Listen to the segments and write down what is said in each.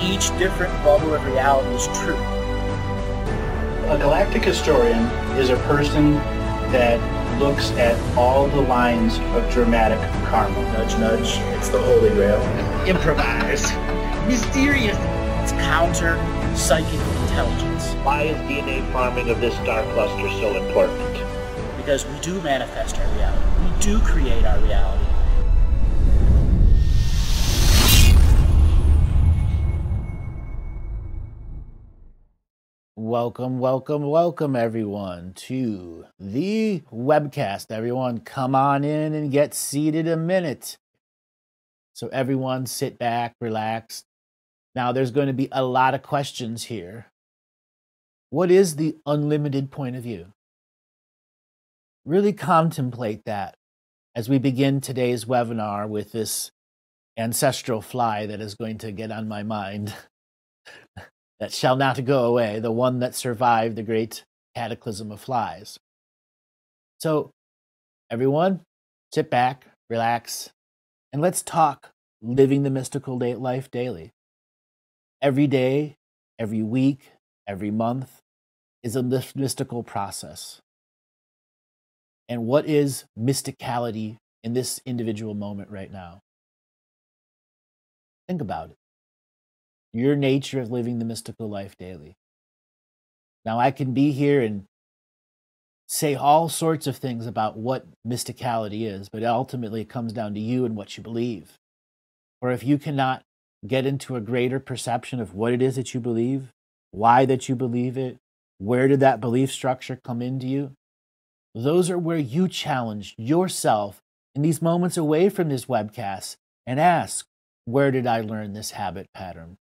each different bubble of reality is true. A galactic historian is a person that looks at all the lines of dramatic karma. Nudge, nudge. It's the Holy Grail. Improvise. Mysterious. It's counter psychic intelligence. Why is DNA farming of this star cluster so important? Because we do manifest our reality. We do create our reality. Welcome everyone to the Webcast. Everyone come on in and get seated a minute. So everyone sit back, relax. Now there's going to be a lot of questions here. What is the unlimited point of view? Really contemplate that as we begin today's webinar with this ancestral fly that is going to get on my mind. That shall not go away, the one that survived the great cataclysm of flies. So, everyone, sit back, relax, and let's talk living the mystical life daily. Every day, every week, every month is a mystical process. And what is mysticality in this individual moment right now? Think about it. Your nature of living the mystical life daily. Now, I can be here and say all sorts of things about what mysticality is, but ultimately it comes down to you and what you believe. Or if you cannot get into a greater perception of what it is that you believe, why that you believe it, where did that belief structure come into you, those are where you challenge yourself in these moments away from this webcast and ask, where did I learn this habit pattern?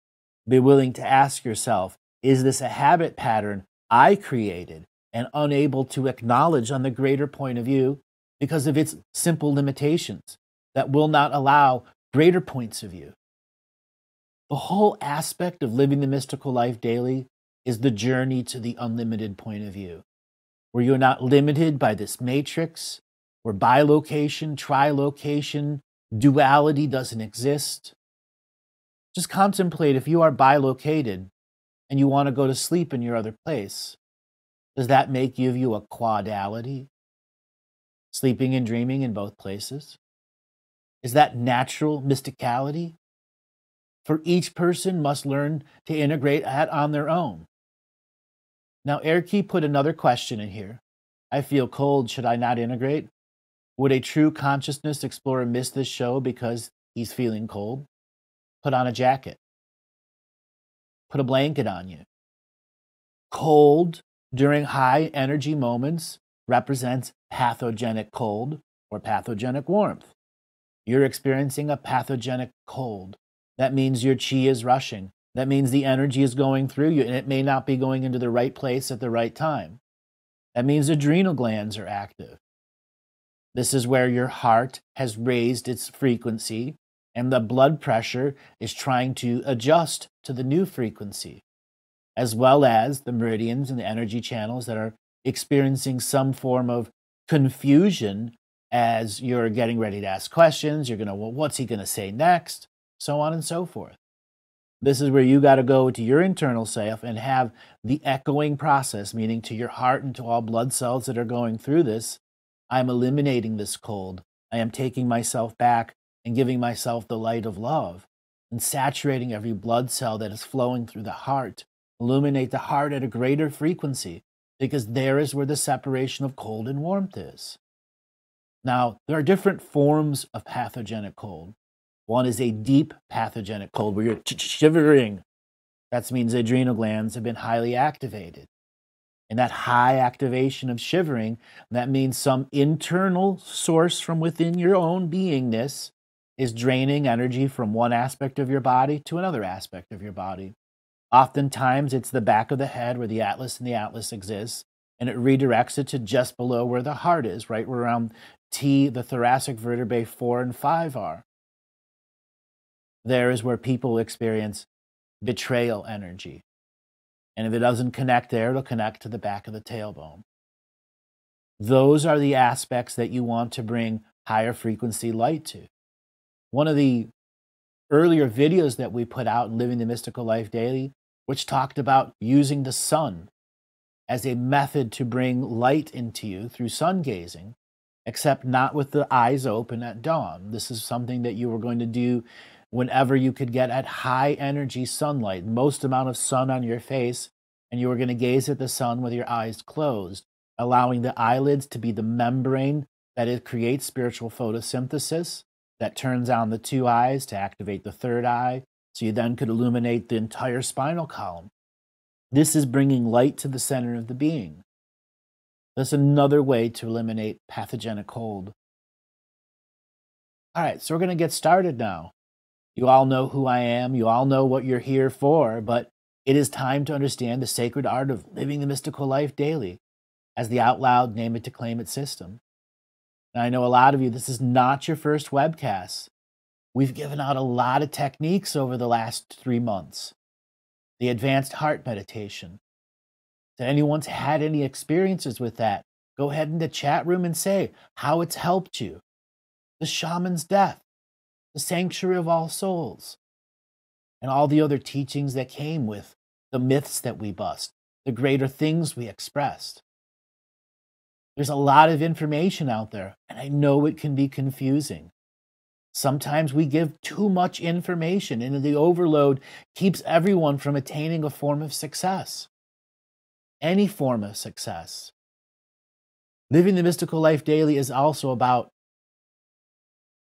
Be willing to ask yourself, is this a habit pattern I created and unable to acknowledge on the greater point of view because of its simple limitations that will not allow greater points of view? The whole aspect of living the mystical life daily is the journey to the unlimited point of view, where you're not limited by this matrix, where bilocation, trilocation, duality doesn't exist. Just contemplate if you are bilocated and you want to go to sleep in your other place. Does that make you a quadality? Sleeping and dreaming in both places? Is that natural mysticality? For each person must learn to integrate that on their own. Now, Erky put another question in here. I feel cold. Should I not integrate? Would a true consciousness explorer miss this show because he's feeling cold? Put on a jacket. Put a blanket on you. Cold during high energy moments represents pathogenic cold or pathogenic warmth. You're experiencing a pathogenic cold. That means your chi is rushing. That means the energy is going through you and it may not be going into the right place at the right time. That means adrenal glands are active. This is where your heart has raised its frequency and the blood pressure is trying to adjust to the new frequency, as well as the meridians and the energy channels that are experiencing some form of confusion as you're getting ready to ask questions. You're going to, well, what's he going to say next? So on and so forth. This is where you got to go to your internal self and have the echoing process, meaning to your heart and to all blood cells that are going through this. I'm eliminating this cold. I am taking myself back and giving myself the light of love and saturating every blood cell that is flowing through the heart. Illuminate the heart at a greater frequency because there is where the separation of cold and warmth is. Now, there are different forms of pathogenic cold. One is a deep pathogenic cold where you're shivering. That means the adrenal glands have been highly activated. And that high activation of shivering, that means some internal source from within your own beingness is draining energy from one aspect of your body to another aspect of your body. Oftentimes, it's the back of the head where the atlas and the atlas exists, and it redirects it to just below where the heart is, right where around T, the thoracic vertebrae 4 and 5 are. There is where people experience betrayal energy. And if it doesn't connect there, it'll connect to the back of the tailbone. Those are the aspects that you want to bring higher frequency light to. One of the earlier videos that we put out in Living the Mystical Life Daily, which talked about using the sun as a method to bring light into you through sun gazing, except not with the eyes open at dawn. This is something that you were going to do whenever you could get at high energy sunlight, most amount of sun on your face, and you were going to gaze at the sun with your eyes closed, allowing the eyelids to be the membrane that it creates spiritual photosynthesis that turns on the two eyes to activate the third eye, so you then could illuminate the entire spinal column. This is bringing light to the center of the being. That's another way to eliminate pathogenic cold. All right, so we're going to get started now. You all know who I am. You all know what you're here for, but it is time to understand the sacred art of living the mystical life daily as the out loud name it to claim it system. And I know a lot of you, this is not your first webcast. We've given out a lot of techniques over the last 3 months. The advanced heart meditation. If anyone's had any experiences with that, go ahead in the chat room and say how it's helped you. The shaman's death, the sanctuary of all souls, and all the other teachings that came with the myths that we bust, the greater things we expressed. There's a lot of information out there, and I know it can be confusing. Sometimes we give too much information, and the overload keeps everyone from attaining a form of success. Any form of success. Living the mystical life daily is also about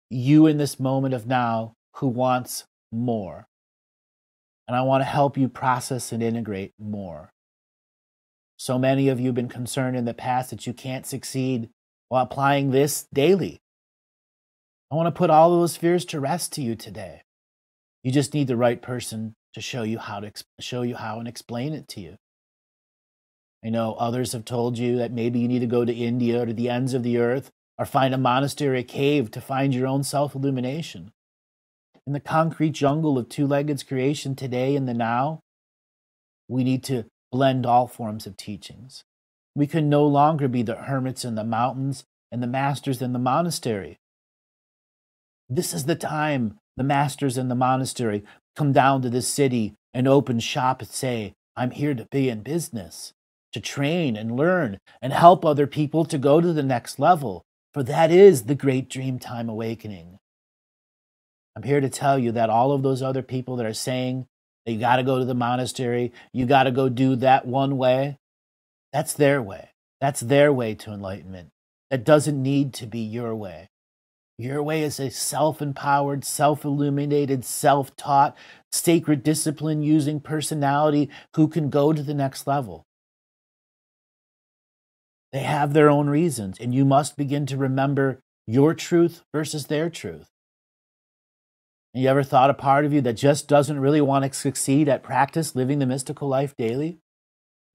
you in this moment of now who wants more. And I want to help you process and integrate more. So many of you have been concerned in the past that you can't succeed while applying this daily. I want to put all of those fears to rest to you today. You just need the right person to show you how and explain it to you. I know others have told you that maybe you need to go to India or to the ends of the earth or find a monastery, a cave to find your own self-illumination. In the concrete jungle of two-legged creation today and the now, we need to blend all forms of teachings. We can no longer be the hermits in the mountains and the masters in the monastery. This is the time the masters in the monastery come down to this city and open shop and say, I'm here to be in business, to train and learn and help other people to go to the next level, for that is the great dream time awakening. I'm here to tell you that all of those other people that are saying that you got to go to the monastery, you got to go do that one way, that's their way. That's their way to enlightenment. That doesn't need to be your way. Your way is a self-empowered, self-illuminated, self-taught, sacred discipline-using personality who can go to the next level. They have their own reasons, and you must begin to remember your truth versus their truth. And you ever thought a part of you that just doesn't really want to succeed at practice living the mystical life daily?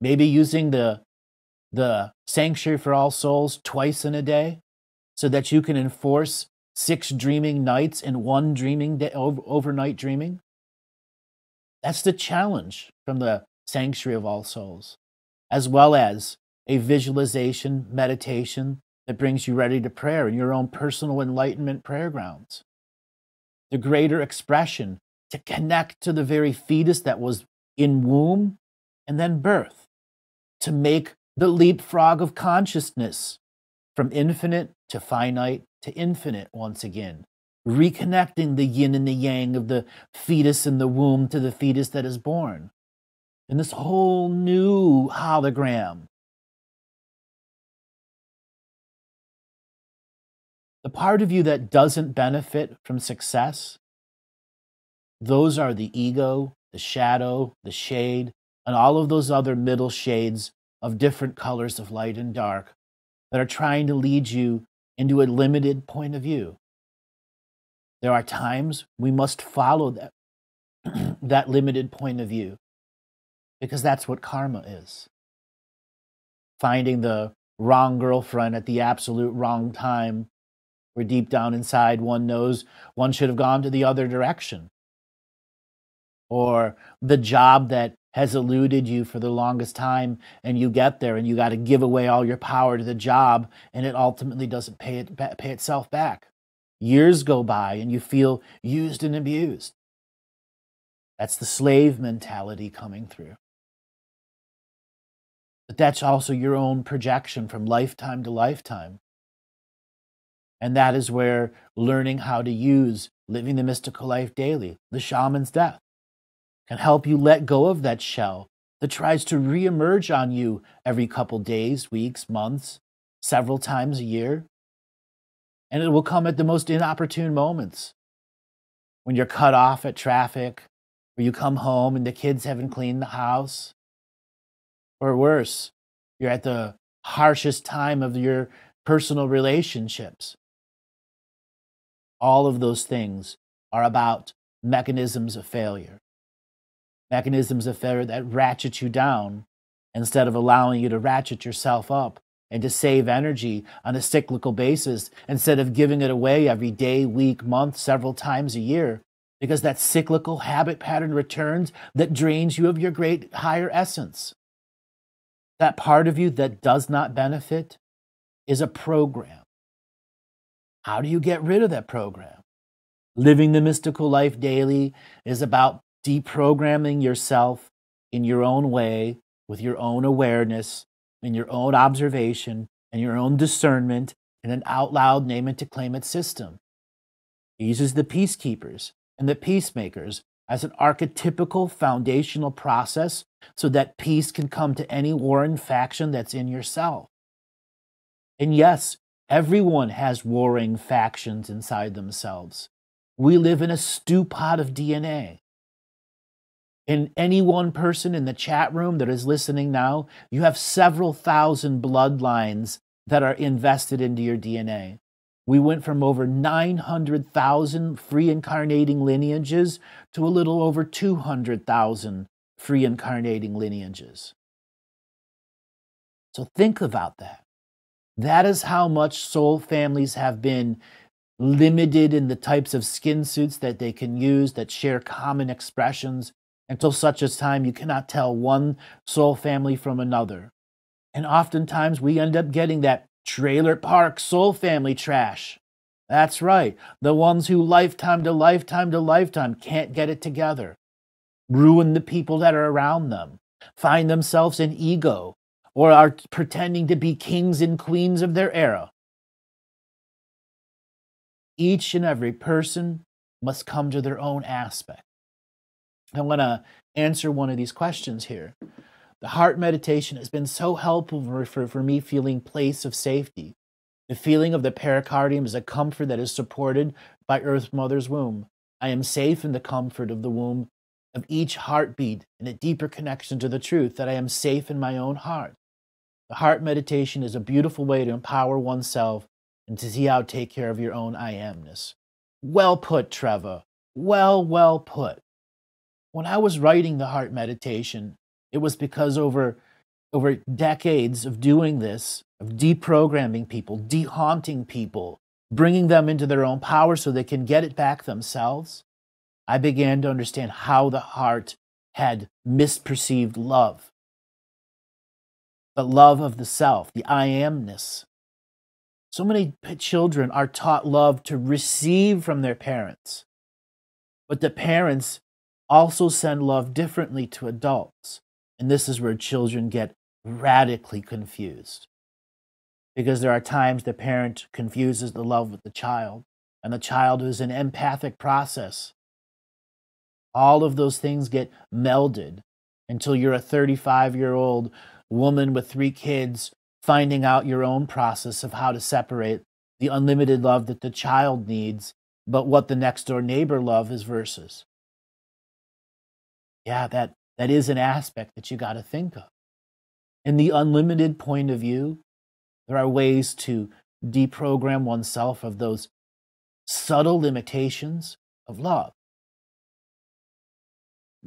Maybe using the sanctuary for all souls twice in a day so that you can enforce 6 dreaming nights and 1 dreaming day, overnight dreaming? That's the challenge from the sanctuary of all souls, as well as a visualization meditation that brings you ready to prayer in your own personal enlightenment prayer grounds. The greater expression to connect to the very fetus that was in womb and then birth, to make the leapfrog of consciousness from infinite to finite to infinite once again, reconnecting the yin and the yang of the fetus in the womb to the fetus that is born in this whole new hologram. The part of you that doesn't benefit from success, those are the ego, the shadow, the shade, and all of those other middle shades of different colors of light and dark that are trying to lead you into a limited point of view. There are times we must follow that limited point of view, because that's what karma is. Finding the wrong girlfriend at the absolute wrong time, where deep down inside one knows one should have gone to the other direction. Or the job that has eluded you for the longest time, and you get there and you got to give away all your power to the job, and it ultimately doesn't pay itself back. Years go by and you feel used and abused. That's the slave mentality coming through. But that's also your own projection from lifetime to lifetime. And that is where learning how to use living the mystical life daily, the shaman's death, can help you let go of that shell that tries to reemerge on you every couple days, weeks, months, several times a year. And it will come at the most inopportune moments. When you're cut off at traffic, or you come home and the kids haven't cleaned the house. Or worse, you're at the harshest time of your personal relationships. All of those things are about mechanisms of failure. Mechanisms of failure that ratchet you down instead of allowing you to ratchet yourself up and to save energy on a cyclical basis instead of giving it away every day, week, month, several times a year, because that cyclical habit pattern returns that drains you of your great higher essence. That part of you that does not benefit is a program. How do you get rid of that program? Living the mystical life daily is about deprogramming yourself in your own way, with your own awareness, in your own observation, and your own discernment, in an out loud name it to claim it system. He uses the peacekeepers and the peacemakers as an archetypical foundational process so that peace can come to any warring faction that's in yourself. And yes, everyone has warring factions inside themselves. We live in a stew pot of DNA. In any one person in the chat room that is listening now, you have several thousand bloodlines that are invested into your DNA. We went from over 900,000 free incarnating lineages to a little over 200,000 free incarnating lineages. So think about that. That is how much soul families have been limited in the types of skin suits that they can use that share common expressions until such a time you cannot tell one soul family from another. And oftentimes we end up getting that trailer park soul family trash. That's right. The ones who lifetime to lifetime to lifetime can't get it together. Ruin the people that are around them. Find themselves in ego or are pretending to be kings and queens of their era. Each and every person must come to their own aspect. I want to answer one of these questions here. The heart meditation has been so helpful for me feeling place of safety. The feeling of the pericardium is a comfort that is supported by Earth Mother's womb. I am safe in the comfort of the womb, of each heartbeat, and a deeper connection to the truth that I am safe in my own heart. The heart meditation is a beautiful way to empower oneself and to see how to take care of your own I amness. Well put, Trevor. Well put. When I was writing the heart meditation, it was because over decades of doing this, of deprogramming people, dehaunting people, bringing them into their own power so they can get it back themselves, I began to understand how the heart had misperceived love. The love of the self, the I amness. So many children are taught love to receive from their parents, but the parents also send love differently to adults. And this is where children get radically confused. Because there are times the parent confuses the love with the child, and the child is an empathic process. All of those things get melded until you're a 35-year-old woman with 3 kids finding out your own process of how to separate the unlimited love that the child needs, but what the next door neighbor love is versus. Yeah, that is an aspect that you got to think of. In the unlimited point of view, there are ways to deprogram oneself of those subtle limitations of love.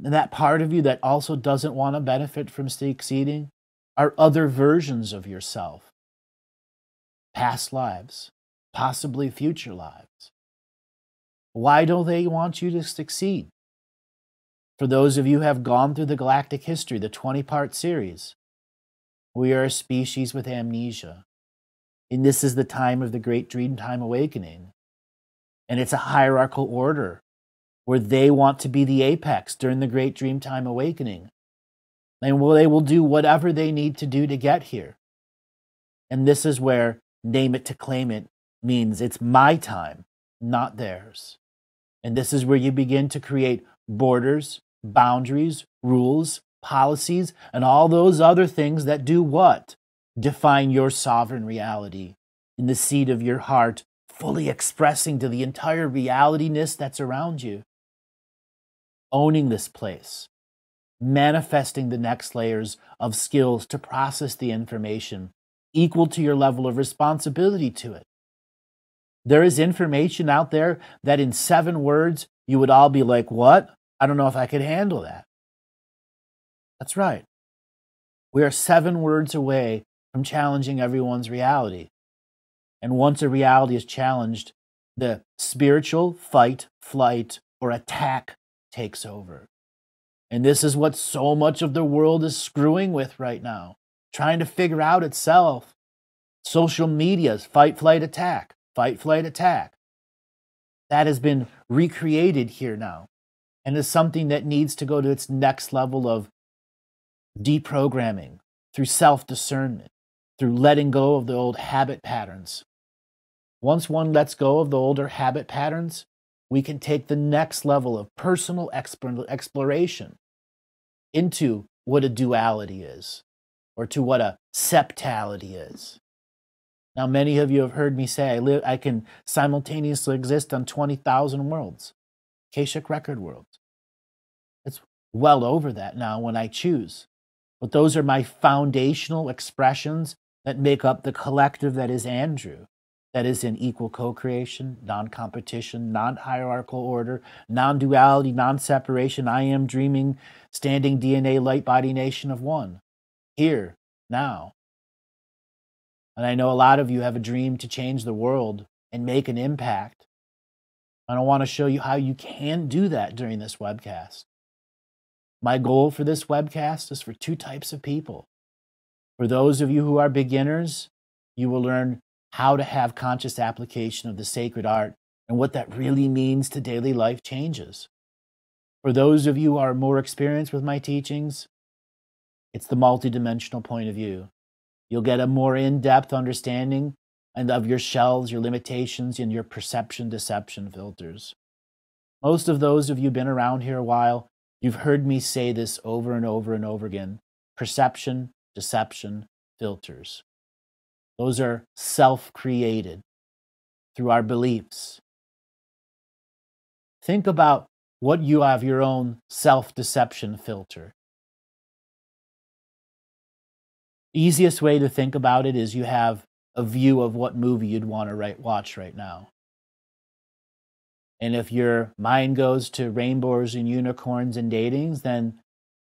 And that part of you that also doesn't want to benefit from succeeding are other versions of yourself. Past lives, possibly future lives. Why don't they want you to succeed? For those of you who have gone through the Galactic history, the 20-part series, we are a species with amnesia. And this is the time of the Great Dreamtime Awakening. And it's a hierarchical order where they want to be the apex during the Great Dreamtime Awakening. And they will do whatever they need to do to get here. And this is where name it to claim it means it's my time, not theirs. And this is where you begin to create borders, boundaries, rules, policies, and all those other things that do what? Define your sovereign reality in the seat of your heart, fully expressing to the entire realityness that's around you. Owning this place, manifesting the next layers of skills to process the information equal to your level of responsibility to it. There is information out there that in 7 words, you would all be like, what? I don't know if I could handle that. That's right. We are 7 words away from challenging everyone's reality. And once a reality is challenged, the spiritual fight, flight, or attack takes over. And this is what so much of the world is screwing with right now, trying to figure out itself. Social media's fight, flight, attack, fight, flight, attack. That has been recreated here now and is something that needs to go to its next level of deprogramming through self-discernment, through letting go of the old habit patterns. Once one lets go of the older habit patterns, we can take the next level of personal exploration into what a duality is, or to what a septality is. Now, many of you have heard me say I can simultaneously exist on 20,000 worlds, Akashic Record worlds. It's well over that now when I choose. But those are my foundational expressions that make up the collective that is Andrew, that is in equal co-creation, non-competition, non-hierarchical order, non-duality, non-separation, I am dreaming, standing DNA, light body nation of one. Here, now. And I know a lot of you have a dream to change the world and make an impact. And I want to show you how you can do that during this webcast. My goal for this webcast is for 2 types of people. For those of you who are beginners, you will learn how to have conscious application of the sacred art and what that really means to daily life changes. For those of you who are more experienced with my teachings, it's the multidimensional point of view. You'll get a more in-depth understanding and of your shells, your limitations, and your perception deception filters. Most of those of you who've been around here a while, you've heard me say this over and over and over again. Perception, deception, filters. Those are self-created through our beliefs. Think about what you have your own self-deception filter. Easiest way to think about it is you have a view of what movie you'd want to watch right now. And if your mind goes to rainbows and unicorns and datings, then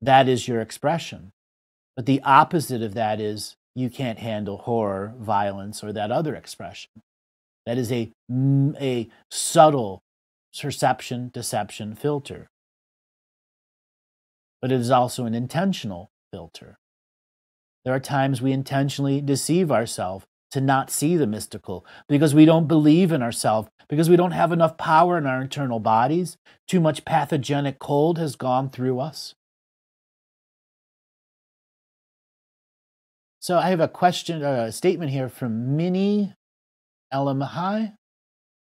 that is your expression. But the opposite of that is you can't handle horror, violence, or that other expression. That is a subtle perception, deception filter. But it is also an intentional filter. There are times we intentionally deceive ourselves to not see the mystical because we don't believe in ourselves, because we don't have enough power in our internal bodies. Too much pathogenic cold has gone through us. So I have a question, a statement here from Minnie Elamahai.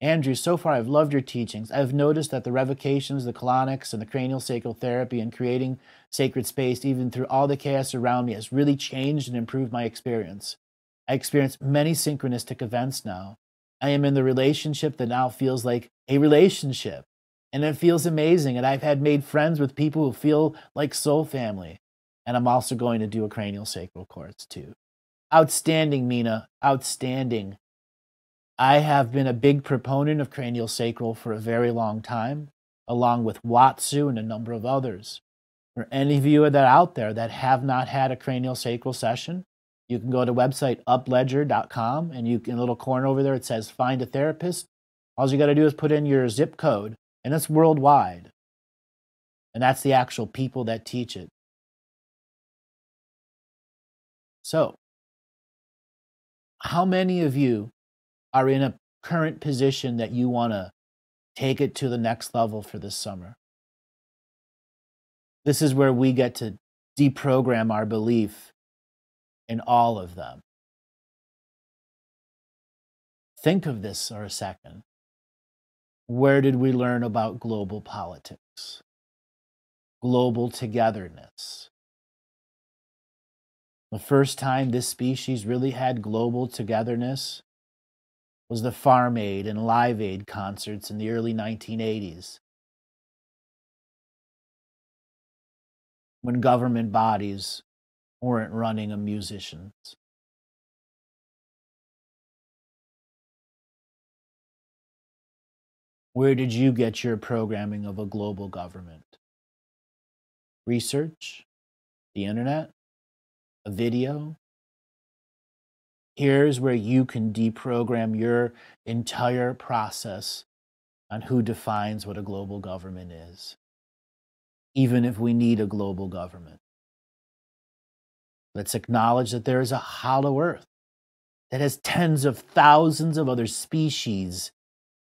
Andrew, so far I've loved your teachings. I've noticed that the revocations, the colonics, and the cranial sacral therapy and creating sacred space, even through all the chaos around me, has really changed and improved my experience. I experience many synchronistic events now. I am in the relationship that now feels like a relationship. And it feels amazing. And I've had made friends with people who feel like soul family. And I'm also going to do a cranial sacral course too. Outstanding, Mina. Outstanding. I have been a big proponent of cranial sacral for a very long time, along with Watsu and a number of others. For any of you that are out there that have not had a cranial sacral session, you can go to website upledger.com and you can, a little corner over there, it says find a therapist. All you got to do is put in your zip code, and it's worldwide. And that's the actual people that teach it. So, how many of you are in a current position that you want to take it to the next level for this summer. This is where we get to deprogram our belief in all of them. Think of this for a second. Where did we learn about global politics? Global togetherness. The first time this species really had global togetherness was the Farm Aid and Live Aid concerts in the early 1980s, when government bodies weren't running a musicians. Where did you get your programming of a global government? Research? The internet? A video? Here's where you can deprogram your entire process on who defines what a global government is, even if we need a global government. Let's acknowledge that there is a hollow earth that has tens of thousands of other species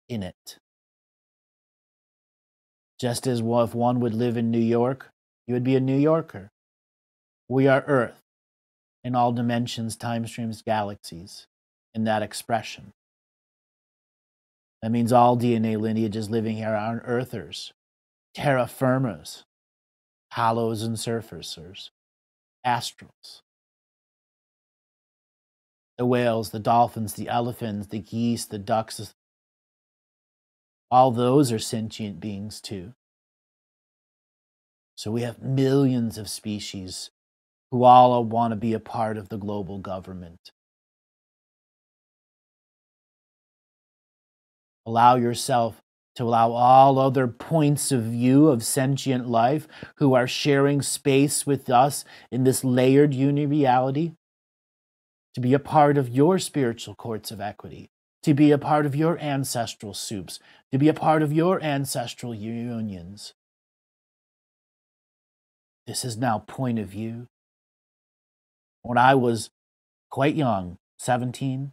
in it. Just as if one would live in New York, you would be a New Yorker. We are Earth in all dimensions, time streams, galaxies, in that expression. That means all DNA lineages living here are Earthers, terra firmas, hollows and surfacers, astrals. The whales, the dolphins, the elephants, the geese, the ducks, all those are sentient beings too. So we have millions of species who all want to be a part of the global government. Allow yourself to allow all other points of view of sentient life who are sharing space with us in this layered uni-reality to be a part of your spiritual courts of equity, to be a part of your ancestral soups, to be a part of your ancestral unions. This is now point of view. When I was quite young, 17,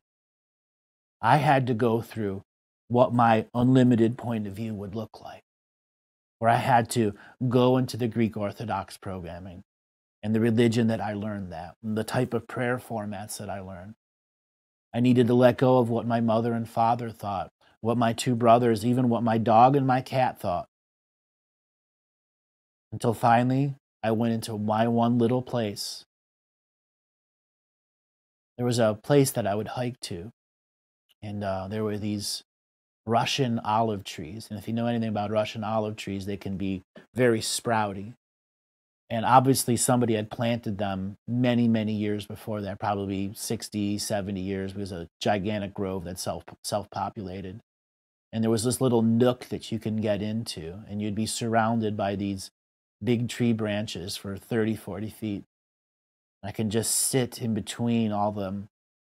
I had to go through what my unlimited point of view would look like, where I had to go into the Greek Orthodox programming and the religion that I learned that, and the type of prayer formats that I learned. I needed to let go of what my mother and father thought, what my two brothers, even what my dog and my cat thought. Until finally, I went into my one little place. There was a place that I would hike to, and there were these Russian olive trees. And if you know anything about Russian olive trees, they can be very sprouty. And obviously somebody had planted them many, many years before that, probably 60, 70 years. It was a gigantic grove that self-populated. And there was this little nook that you can get into, and you'd be surrounded by these big tree branches for 30, 40 feet. I can just sit in between all of them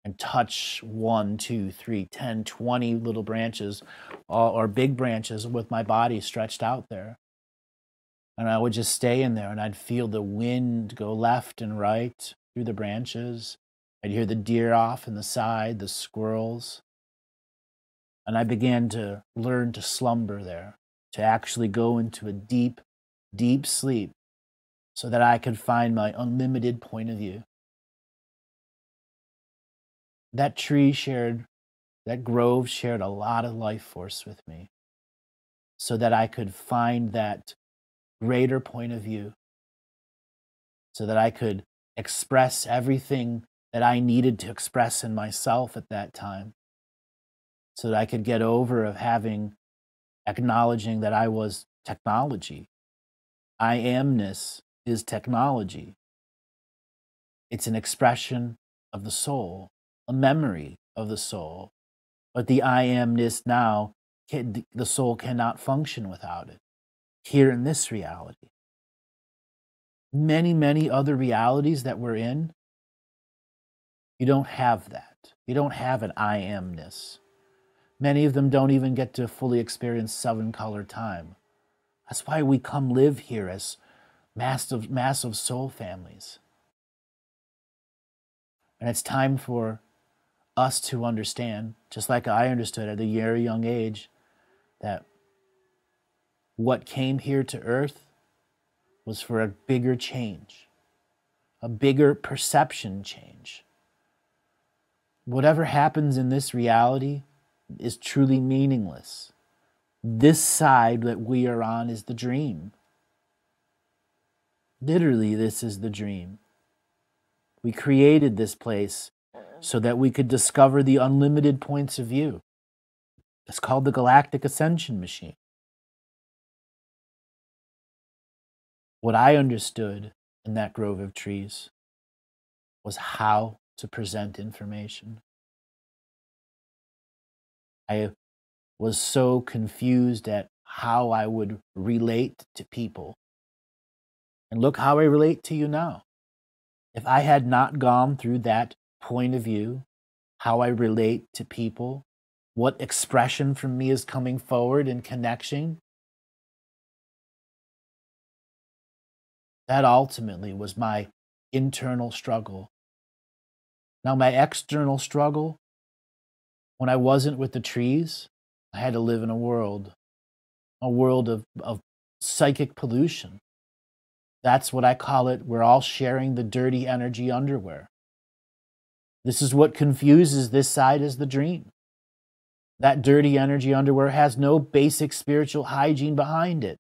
and touch 1, 2, 3, 10, 20 little branches or big branches with my body stretched out there. And I would just stay in there, and I'd feel the wind go left and right through the branches. I'd hear the deer off in the side, the squirrels. And I began to learn to slumber there, to actually go into a deep, deep sleep so that I could find my unlimited point of view. That grove shared a lot of life force with me so that I could find that greater point of view, so that I could express everything that I needed to express in myself at that time, so that I could get over of acknowledging that I was technology. I amness is technology. It's an expression of the soul, a memory of the soul. But the I amness now, the soul cannot function without it. Here in this reality. Many, many other realities that we're in, you don't have that. You don't have an I amness. Many of them don't even get to fully experience 7-color time. That's why we come live here as massive soul families. And it's time for us to understand, just like I understood at a very young age, that what came here to Earth was for a bigger change, a bigger perception change. Whatever happens in this reality is truly meaningless. This side that we are on is the dream. Literally, this is the dream. We created this place so that we could discover the unlimited points of view. It's called the Galactic Ascension Machine. What I understood in that grove of trees was how to present information. I was so confused at how I would relate to people. And look how I relate to you now. If I had not gone through that point of view, how I relate to people, what expression from me is coming forward in connection, that ultimately was my internal struggle. Now, my external struggle, when I wasn't with the trees, I had to live in a world of psychic pollution. That's what I call it. We're all sharing the dirty energy underwear. This is what confuses this side as the dream. That dirty energy underwear has no basic spiritual hygiene behind it.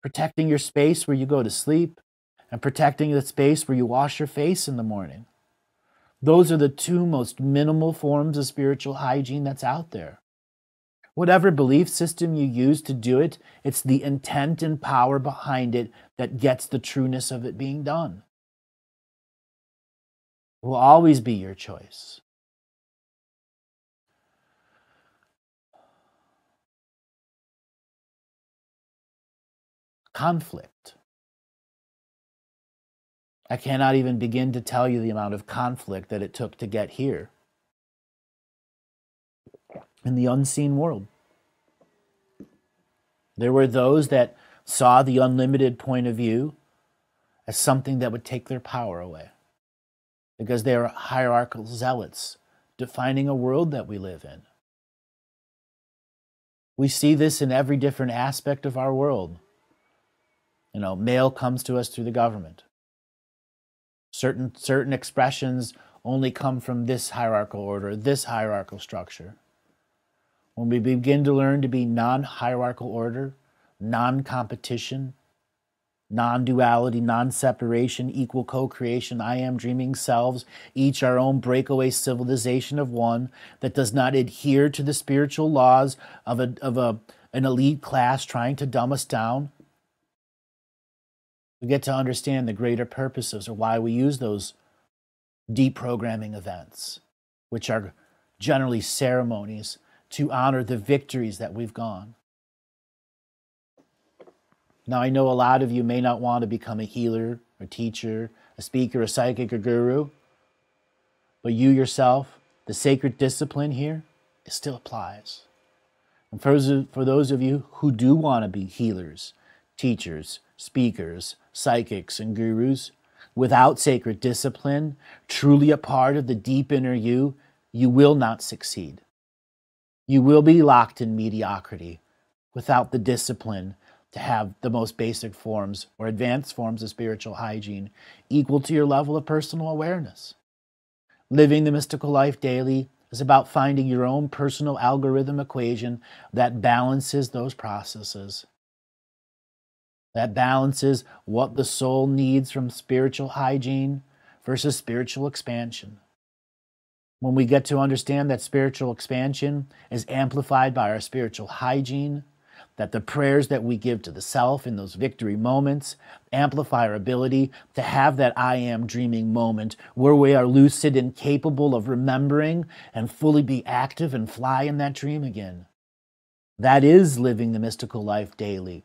Protecting your space where you go to sleep and protecting the space where you wash your face in the morning. Those are the two most minimal forms of spiritual hygiene that's out there. Whatever belief system you use to do it, it's the intent and power behind it that gets the trueness of it being done. It will always be your choice. Conflict. I cannot even begin to tell you the amount of conflict that it took to get here. In the unseen world. There were those that saw the unlimited point of view as something that would take their power away because they were hierarchical zealots defining a world that we live in. We see this in every different aspect of our world. Mail comes to us through the government. Certain expressions only come from this hierarchical order, this hierarchical structure. When we begin to learn to be non-hierarchical order, non-competition, non-duality, non-separation, equal co-creation, I am dreaming selves, each our own breakaway civilization of one that does not adhere to the spiritual laws of an elite class trying to dumb us down, we get to understand the greater purposes or why we use those deprogramming events, which are generally ceremonies to honor the victories that we've gone. Now, I know a lot of you may not want to become a healer, a teacher, a speaker, a psychic, or guru, but you yourself, the sacred discipline here, it still applies. And for those of you who do want to be healers, teachers, speakers, psychics, and gurus, without sacred discipline, truly a part of the deep inner you, you will not succeed. You will be locked in mediocrity without the discipline to have the most basic forms or advanced forms of spiritual hygiene equal to your level of personal awareness. Living the mystical life daily is about finding your own personal algorithm equation that balances those processes. That balances what the soul needs from spiritual hygiene versus spiritual expansion. When we get to understand that spiritual expansion is amplified by our spiritual hygiene, that the prayers that we give to the self in those victory moments amplify our ability to have that I am dreaming moment where we are lucid and capable of remembering and fully be active and fly in that dream again. That is living the mystical life daily,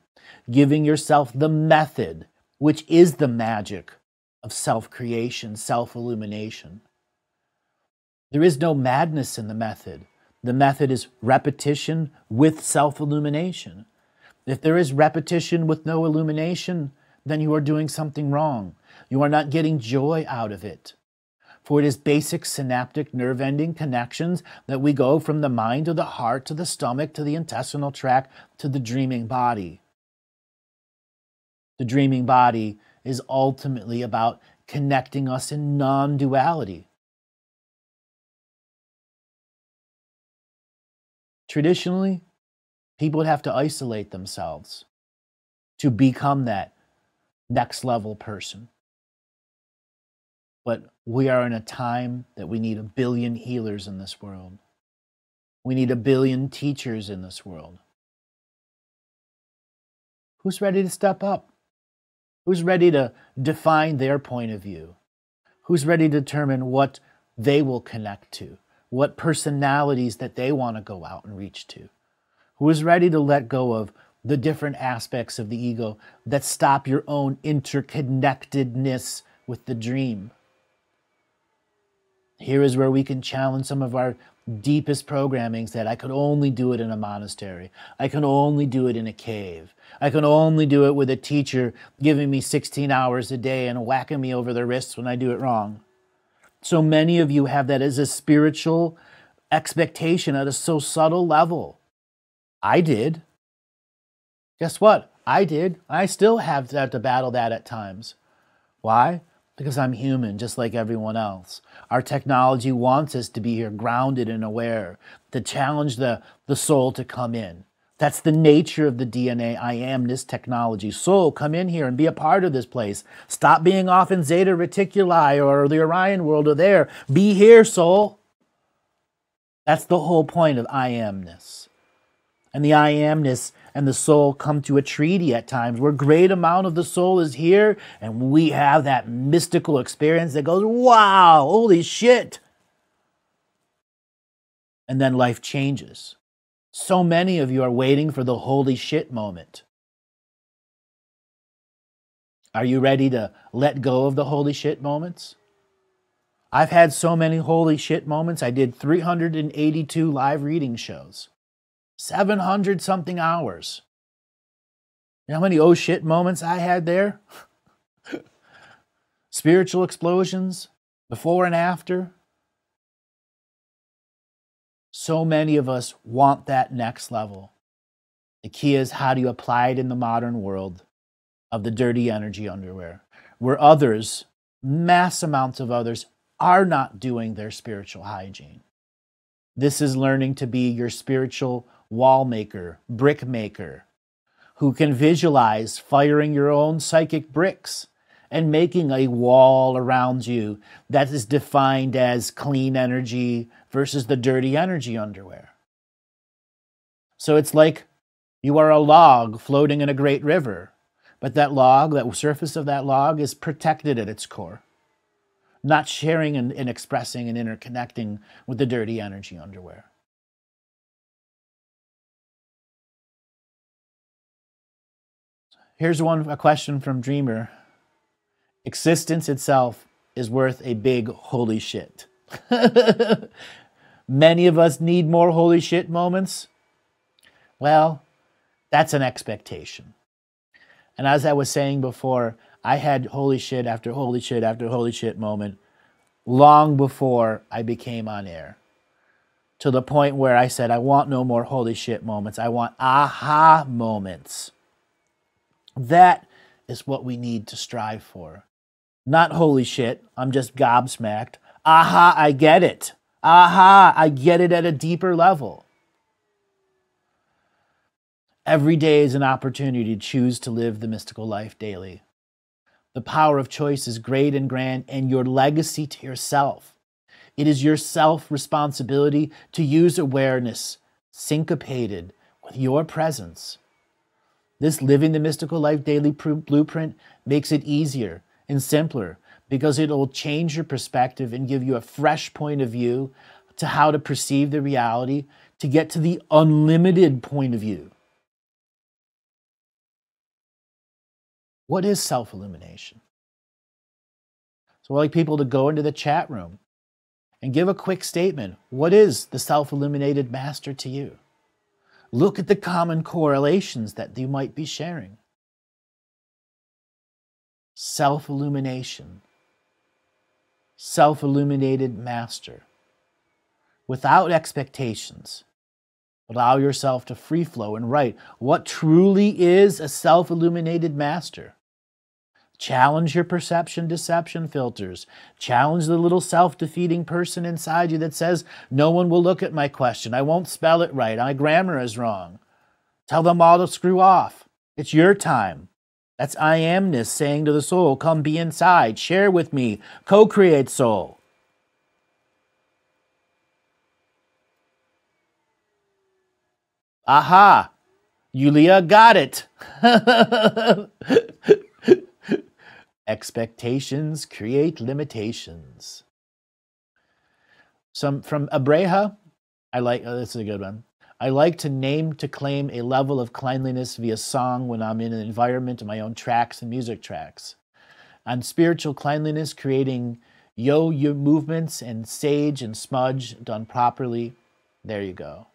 giving yourself the method, which is the magic of self-creation, self-illumination. There is no madness in the method. The method is repetition with self-illumination. If there is repetition with no illumination, then you are doing something wrong. You are not getting joy out of it. For it is basic synaptic nerve ending connections that we go from the mind to the heart to the stomach to the intestinal tract to the dreaming body. The dreaming body is ultimately about connecting us in non-duality. Traditionally, people would have to isolate themselves to become that next level person. But we are in a time that we need 1 billion healers in this world. We need 1 billion teachers in this world. Who's ready to step up? Who's ready to define their point of view? Who's ready to determine what they will connect to? What personalities that they want to go out and reach to? Who is ready to let go of the different aspects of the ego that stop your own interconnectedness with the dream? Here is where we can challenge some of our deepest programmings that I could only do it in a monastery. I can only do it in a cave. I can only do it with a teacher giving me 16 hours a day and whacking me over the wrists when I do it wrong. So many of you have that as a spiritual expectation at a so subtle level. I did. Guess what? I did. I still have to battle that at times. Why? Because I'm human, just like everyone else. Our technology wants us to be here grounded and aware, to challenge the soul to come in. That's the nature of the DNA. I am this technology. Soul, come in here and be a part of this place. Stop being off in Zeta Reticuli or the Orion world or there. Be here, soul. That's the whole point of I amness. And the I amness and the soul come to a treaty at times where a great amount of the soul is here and we have that mystical experience that goes, wow, holy shit. And then life changes. So many of you are waiting for the holy shit moment. Are you ready to let go of the holy shit moments? I've had so many holy shit moments. I did 382 live reading shows. 700 something hours. You know how many oh shit moments I had there? Spiritual explosions, before and after. So many of us want that next level. The key is, how do you apply it in the modern world of the dirty energy underwear, where others, mass amounts of others, are not doing their spiritual hygiene. This is learning to be your spiritual wall maker, brick maker, who can visualize firing your own psychic bricks and making a wall around you that is defined as clean energy versus the dirty energy underwear. So it's like you are a log floating in a great river, but that log, that surface of that log is protected at its core, not sharing and expressing and interconnecting with the dirty energy underwear. Here's a question from Dreamer. Existence itself is worth a big holy shit. Many of us need more holy shit moments. Well, that's an expectation. And as I was saying before, I had holy shit after holy shit after holy shit moment long before I became on air. To the point where I said, I want no more holy shit moments. I want aha moments. That is what we need to strive for. Not holy shit, I'm just gobsmacked. Aha, I get it. Aha, I get it at a deeper level. Every day is an opportunity to choose to live the mystical life daily. The power of choice is great and grand, and your legacy to yourself. It is your self-responsibility to use awareness syncopated with your presence. This Living the Mystical Life Daily Blueprint makes it easier and simpler because it will change your perspective and give you a fresh point of view to how to perceive the reality, to get to the unlimited point of view. What is self-illumination? So I'd like people to go into the chat room and give a quick statement. What is the self-illuminated master to you? Look at the common correlations that you might be sharing. Self-illumination. self-illuminated master. Without expectations, allow yourself to free flow and write what truly is a self-illuminated master. Challenge your perception deception filters. Challenge the little self-defeating person inside you that says, no one will look at my question. I won't spell it right. My grammar is wrong. Tell them all to screw off. It's your time. That's I amness saying to the soul, come be inside. Share with me. Co-create soul. Aha! Yulia got it. Expectations create limitations. Some from Abreha, this is a good one. I like to name to claim a level of cleanliness via song when I'm in an environment of my own tracks and music tracks. On spiritual cleanliness, creating yo-yo movements and sage and smudge done properly. There you go.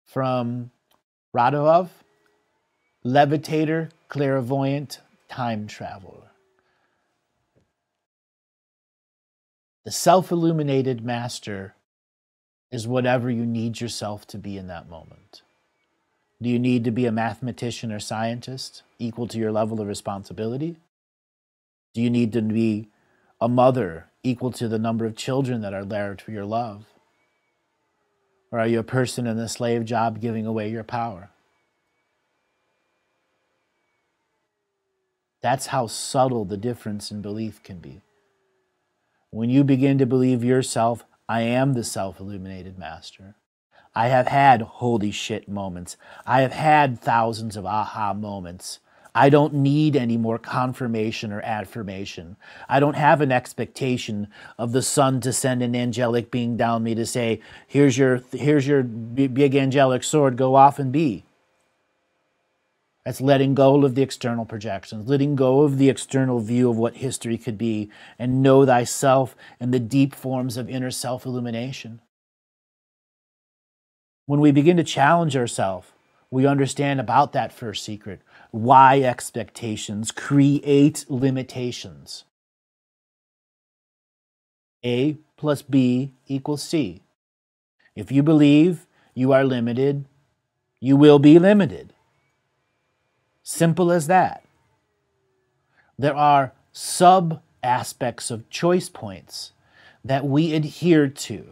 From Radovov, levitator, clairvoyant, time traveler. The self-illuminated master is whatever you need yourself to be in that moment. Do you need to be a mathematician or scientist equal to your level of responsibility? Do you need to be a mother equal to the number of children that are there for your love? Or are you a person in a slave job giving away your power? That's how subtle the difference in belief can be. When you begin to believe yourself, I am the self-illuminated master. I have had holy shit moments. I have had thousands of aha moments. I don't need any more confirmation or affirmation. I don't have an expectation of the sun to send an angelic being down me to say, here's your big angelic sword, go off and be. That's letting go of the external projections, letting go of the external view of what history could be, and know thyself in the deep forms of inner self-illumination. When we begin to challenge ourselves, we understand about that first secret, why expectations create limitations. A plus B equals C. If you believe you are limited, you will be limited. Simple as that. There are sub-aspects of choice points that we adhere to.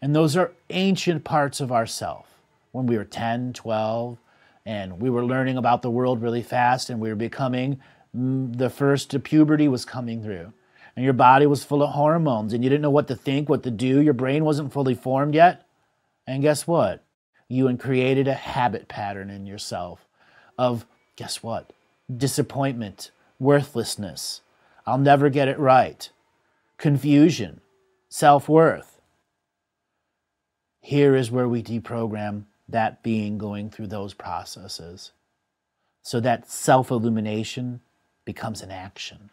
And those are ancient parts of ourself. When we were 10, 12, and we were learning about the world really fast, and we were becoming, the first puberty was coming through. And your body was full of hormones, and you didn't know what to think, what to do. Your brain wasn't fully formed yet. And guess what? You created a habit pattern in yourself of, guess what? Disappointment, worthlessness, I'll never get it right, confusion, self-worth. Here is where we deprogram that being going through those processes so that self-illumination becomes an action.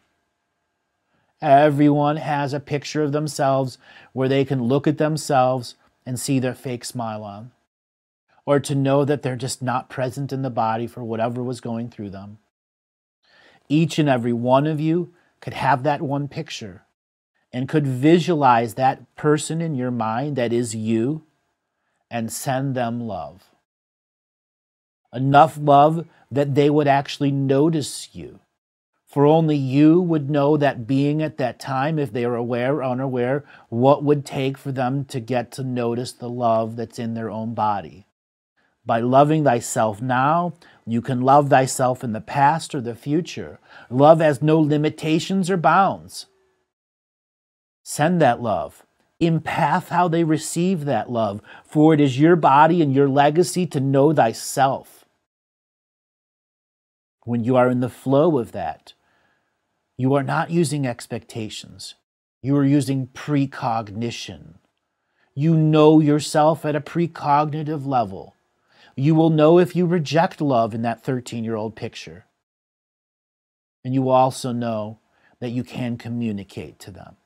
Everyone has a picture of themselves where they can look at themselves and see their fake smile on, or to know that they're just not present in the body for whatever was going through them. Each and every one of you could have that one picture and could visualize that person in your mind that is you and send them love. Enough love that they would actually notice you. For only you would know that being at that time, if they are aware or unaware, what would take for them to get to notice the love that's in their own body. By loving thyself now, you can love thyself in the past or the future. Love has no limitations or bounds. Send that love. Empath how they receive that love, for it is your body and your legacy to know thyself. When you are in the flow of that, you are not using expectations. You are using precognition. You know yourself at a precognitive level. You will know if you reject love in that 13-year-old picture. And you will also know that you can communicate to them.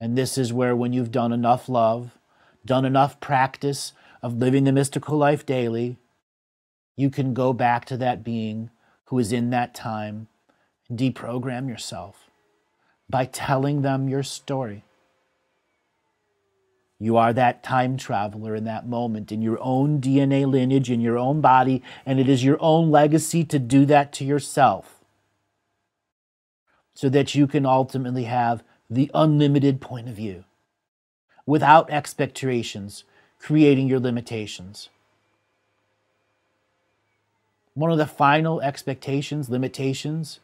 And this is where, when you've done enough love, done enough practice of living the mystical life daily, you can go back to that being who is in that time Deprogram yourself by telling them your story. You are that time traveler in that moment, in your own DNA lineage, in your own body, and it is your own legacy to do that to yourself so that you can ultimately have the unlimited point of view without expectations, creating your limitations. One of the final limitations,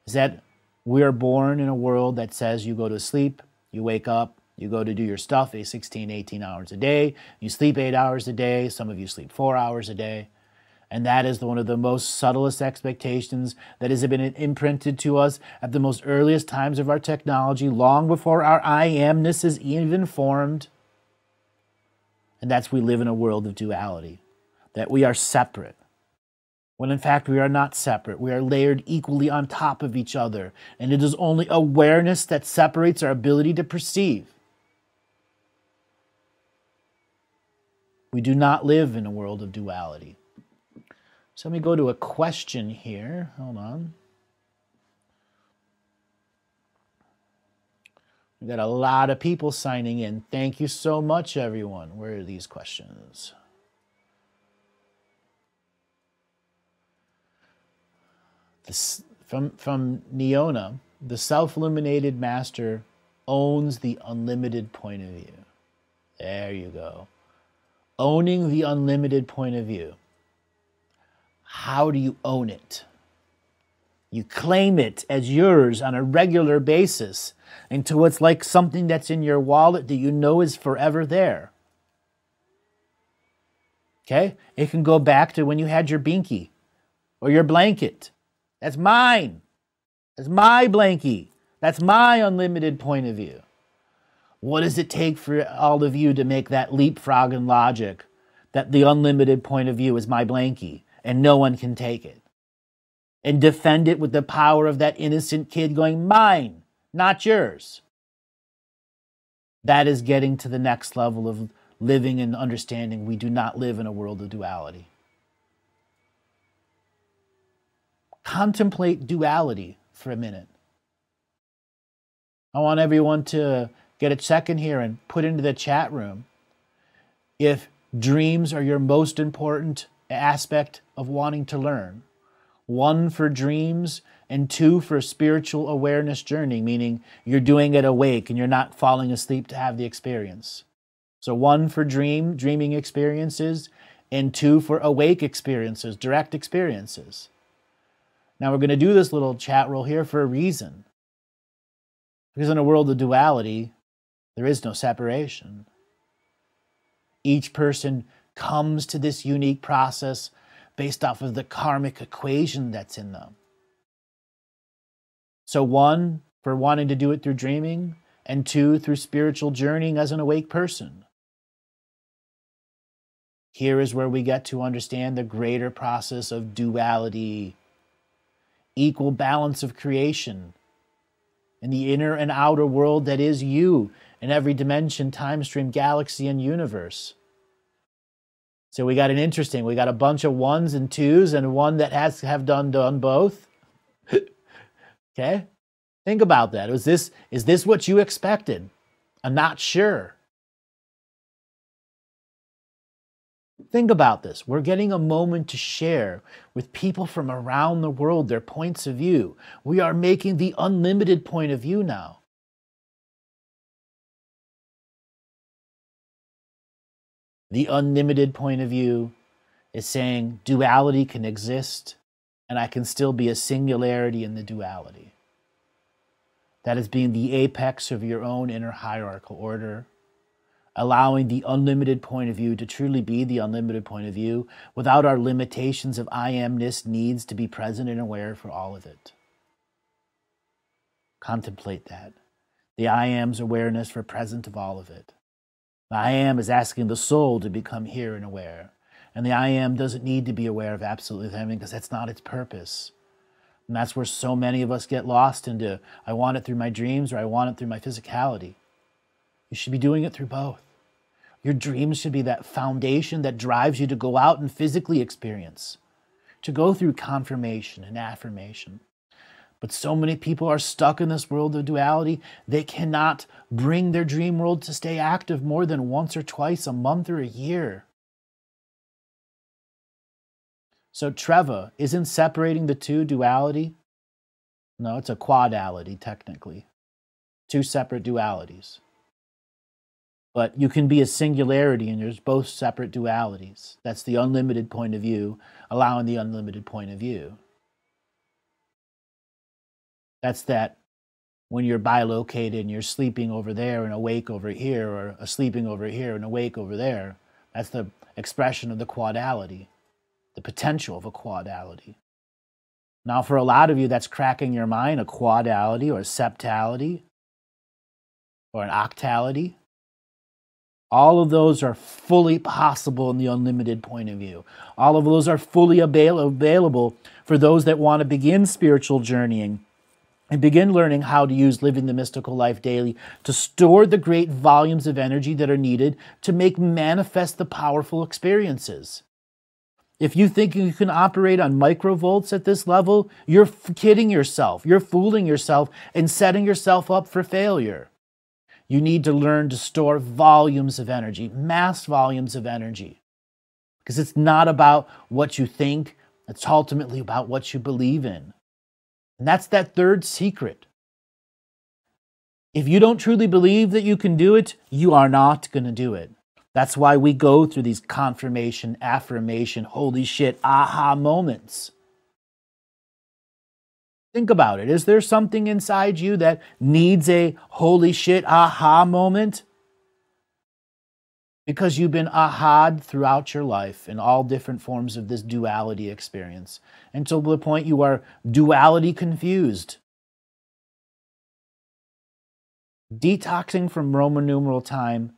is that we are born in a world that says you go to sleep, you wake up, you go to do your stuff 16, 18 hours a day. You sleep 8 hours a day. Some of you sleep 4 hours a day. And that is one of the most subtlest expectations that has been imprinted to us at the most earliest times of our technology, long before our I amness is even formed. And that's we live in a world of duality, that we are separate. When in fact we are not separate. We are layered equally on top of each other. And it is only awareness that separates our ability to perceive. We do not live in a world of duality. So let me go to a question here. Hold on. We got a lot of people signing in. Thank you so much, everyone. Where are these questions? This, from Neona, the self-illuminated master owns the unlimited point of view. There you go. Owning the unlimited point of view. How do you own it? You claim it as yours on a regular basis until it's like something that's in your wallet that you know is forever there. Okay? It can go back to when you had your binky or your blanket. That's mine. That's my blankie. That's my unlimited point of view. What does it take for all of you to make that leapfrog in logic that the unlimited point of view is my blankie and no one can take it? And defend it with the power of that innocent kid going, mine, not yours. That is getting to the next level of living and understanding we do not live in a world of duality. Contemplate duality for a minute. I want everyone to get a second here and put into the chat room if dreams are your most important aspect of wanting to learn. 1 for dreams and 2 for spiritual awareness journey, meaning you're doing it awake and you're not falling asleep to have the experience. So 1 for dreaming experiences, and 2 for awake experiences, direct experiences. Now we're going to do this little chat roll here for a reason. Because in a world of duality, there is no separation. Each person comes to this unique process based off of the karmic equation that's in them. So 1 for wanting to do it through dreaming, and 2 through spiritual journeying as an awake person. Here is where we get to understand the greater process of duality, equal balance of creation in the inner and outer world that is you in every dimension, time stream, galaxy, and universe. So we got a bunch of 1s and 2s and one that has to have done both. Okay? Think about that. Is this what you expected? I'm not sure. Think about this. We're getting a moment to share with people from around the world their points of view. We are making the unlimited point of view now. The unlimited point of view is saying duality can exist and I can still be a singularity in the duality. That is being the apex of your own inner hierarchical order, allowing the unlimited point of view to truly be the unlimited point of view without our limitations of I amness needs to be present and aware for all of it. Contemplate that. The I am's awareness for present of all of it. The I am is asking the soul to become here and aware. And the I am doesn't need to be aware of absolutely everything because that's not its purpose. And that's where so many of us get lost into, I want it through my dreams or I want it through my physicality. You should be doing it through both. Your dreams should be that foundation that drives you to go out and physically experience, to go through confirmation and affirmation. But so many people are stuck in this world of duality, they cannot bring their dream world to stay active more than once or twice a month or a year. So Treva, isn't separating the two duality? No, it's a quadality, technically. Two separate dualities. But you can be a singularity and there's both separate dualities. That's the unlimited point of view, allowing the unlimited point of view. That's that when you're bilocated and you're sleeping over there and awake over here, or sleeping over here and awake over there. That's the expression of the quadality, the potential of a quadality. Now, for a lot of you, that's cracking your mind, a quadality or a septality or an octality. All of those are fully possible in the unlimited point of view. All of those are fully available for those that want to begin spiritual journeying and begin learning how to use living the mystical life daily to store the great volumes of energy that are needed to make manifest the powerful experiences. If you think you can operate on microvolts at this level, you're kidding yourself. You're fooling yourself and setting yourself up for failure. You need to learn to store volumes of energy, mass volumes of energy. Because it's not about what you think, it's ultimately about what you believe in. And that's that third secret. If you don't truly believe that you can do it, you are not going to do it. That's why we go through these confirmation, affirmation, holy shit, aha moments. Think about it. Is there something inside you that needs a holy shit, aha moment? Because you've been aha'd throughout your life in all different forms of this duality experience, until the point you are duality confused. Detoxing from Roman numeral time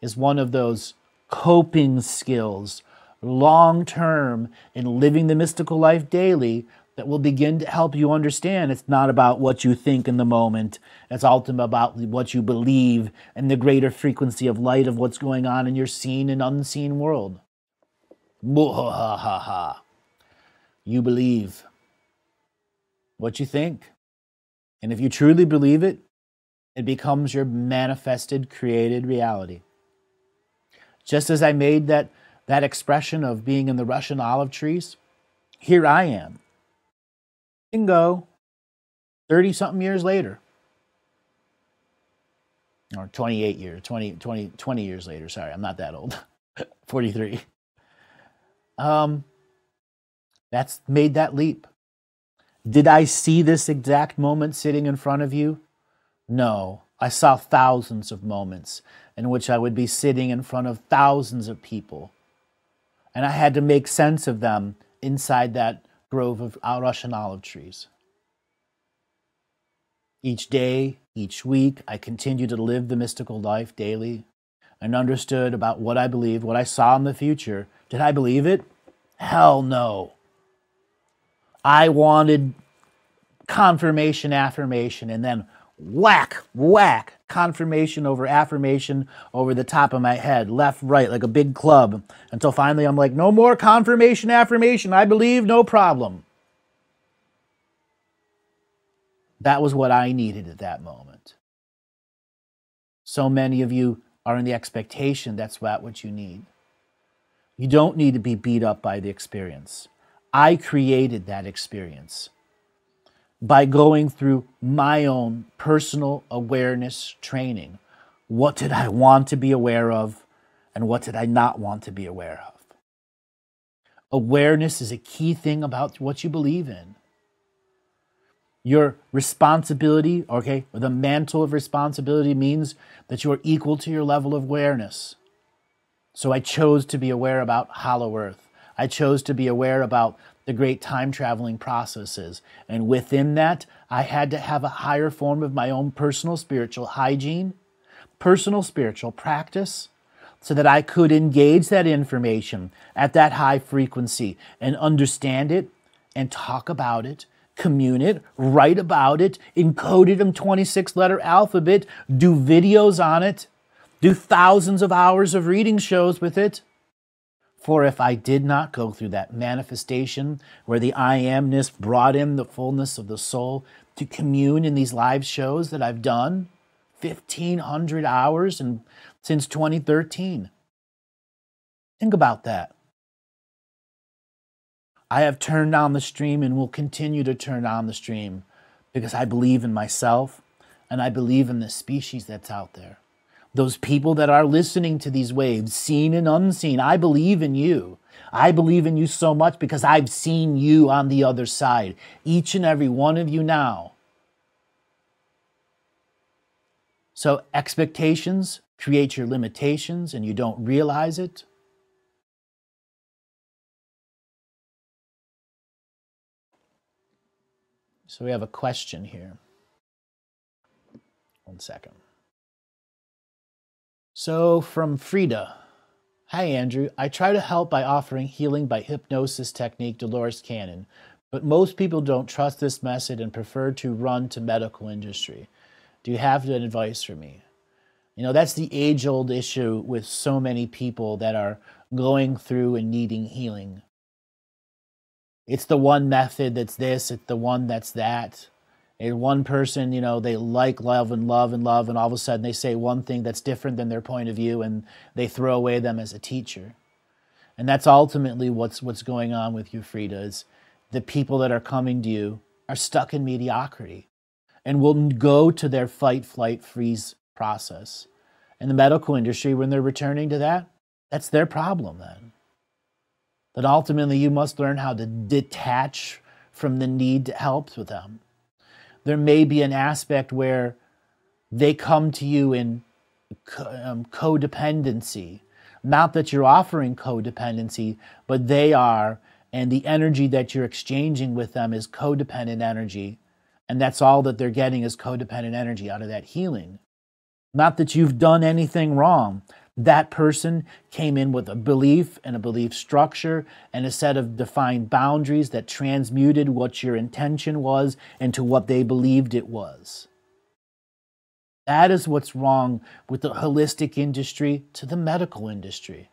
is one of those coping skills, long-term, in living the mystical life daily, that will begin to help you understand it's not about what you think in the moment. It's ultimately about what you believe and the greater frequency of light of what's going on in your seen and unseen world. Muhahaha. You believe what you think. And if you truly believe it, it becomes your manifested, created reality. Just as I made that expression of being in the Russian olive trees, here I am. Bingo, 30-something years later. Or 28 years, 20 years later. Sorry, I'm not that old. 43. That's made that leap. Did I see this exact moment sitting in front of you? No. I saw thousands of moments in which I would be sitting in front of thousands of people. And I had to make sense of them inside that grove of Russian olive trees. Each day, each week, I continued to live the mystical life daily and understood about what I believed, what I saw in the future. Did I believe it? Hell no. I wanted confirmation, affirmation, and then whack, confirmation over affirmation over the top of my head, left, right, like a big club, until finally I'm like, no more confirmation, affirmation. I believe, no problem. That was what I needed at that moment. So many of you are in the expectation that's what you need. You don't need to be beat up by the experience. I created that experience by going through my own personal awareness training. What did I want to be aware of, and what did I not want to be aware of? Awareness is a key thing about what you believe in. Your responsibility, okay, the mantle of responsibility means that you are equal to your level of awareness. So I chose to be aware about Hollow Earth. I chose to be aware about the great time-traveling processes. And within that, I had to have a higher form of my own personal spiritual hygiene, personal spiritual practice, so that I could engage that information at that high frequency and understand it and talk about it, commune it, write about it, encode it in 26-letter alphabet, do videos on it, do thousands of hours of reading shows with it, For if I did not go through that manifestation where the I amness brought in the fullness of the soul to commune in these live shows that I've done, 1,500 hours and since 2013. Think about that. I have turned on the stream and will continue to turn on the stream because I believe in myself and I believe in the species that's out there. Those people that are listening to these waves, seen and unseen, I believe in you. I believe in you so much because I've seen you on the other side, each and every one of you now. So expectations create your limitations and you don't realize it. So we have a question here. One second. So from Frida. Hi, Andrew. I try to help by offering healing by hypnosis technique, Dolores Cannon, but most people don't trust this method and prefer to run to medical industry. Do you have any advice for me? You know, that's the age-old issue with so many people that are going through and needing healing. It's the one method that's this, it's the one that's that. And one person, you know, they like love and love and love, and all of a sudden they say one thing that's different than their point of view, and they throw away them as a teacher. And that's ultimately what's going on with you, Frida, is the people that are coming to you are stuck in mediocrity and will go to their fight, flight, freeze process. In the medical industry, when they're returning to that, that's their problem then. But ultimately, you must learn how to detach from the need to help with them. There may be an aspect where they come to you in codependency. Not that you're offering codependency, but they are, and the energy that you're exchanging with them is codependent energy. And that's all that they're getting is codependent energy out of that healing. Not that you've done anything wrong. That person came in with a belief and a belief structure and a set of defined boundaries that transmuted what your intention was into what they believed it was. That is what's wrong with the holistic industry to the medical industry.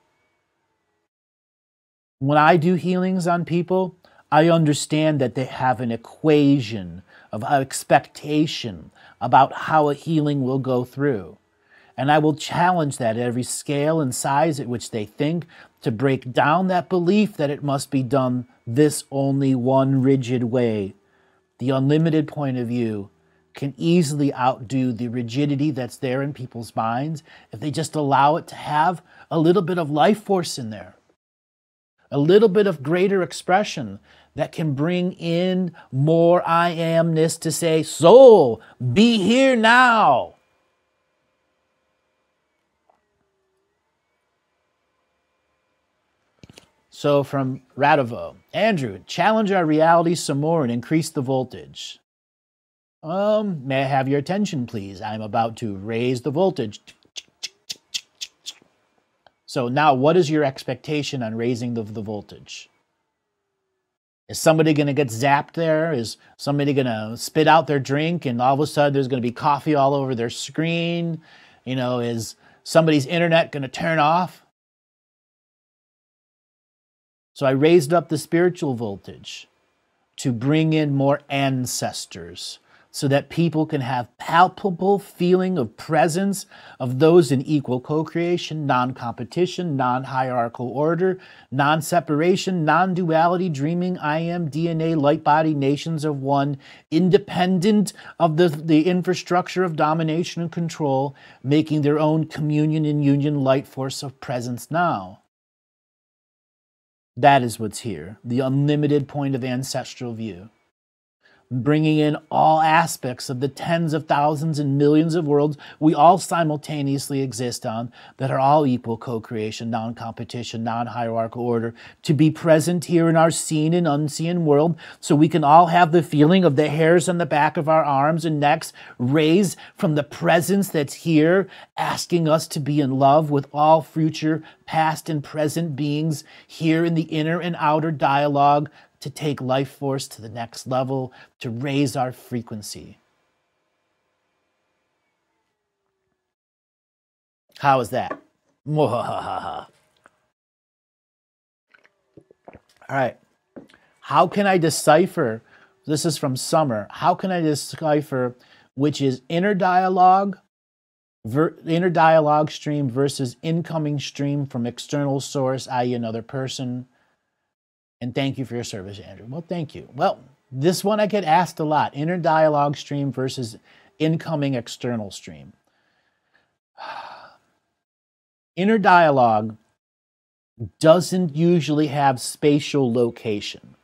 When I do healings on people, I understand that they have an equation of expectation about how a healing will go through. And I will challenge that at every scale and size at which they think to break down that belief that it must be done this only one rigid way. The unlimited point of view can easily outdo the rigidity that's there in people's minds if they just allow it to have a little bit of life force in there. A little bit of greater expression that can bring in more I amness to say, soul, be here now. So from Radovo, Andrew, challenge our reality some more and increase the voltage. May I have your attention, please? I'm about to raise the voltage. So now what is your expectation on raising the voltage? Is somebody going to get zapped there? Is somebody going to spit out their drink and all of a sudden there's going to be coffee all over their screen? You know, is somebody's internet going to turn off? So I raised up the spiritual voltage to bring in more ancestors so that people can have palpable feeling of presence of those in equal co-creation, non-competition, non-hierarchical order, non-separation, non-duality, dreaming, I am, DNA, light body, nations of one, independent of the infrastructure of domination and control, making their own communion and union light force of presence now. That is what's here, the unlimited point of ancestral view. Bringing in all aspects of the tens of thousands and millions of worlds we all simultaneously exist on that are all equal co-creation, non-competition, non-hierarchical order, to be present here in our seen and unseen world so we can all have the feeling of the hairs on the back of our arms and necks raised from the presence that's here, asking us to be in love with all future, past, and present beings here in the inner and outer dialogue to take life force to the next level, to raise our frequency. How is that? All right. How can I decipher? This is from Summer. How can I decipher which is inner dialogue stream versus incoming stream from external source, i.e. another person? And thank you for your service, Andrew. Well, thank you. Well, this one I get asked a lot. Inner dialogue stream versus incoming external stream. Inner dialogue doesn't usually have spatial location.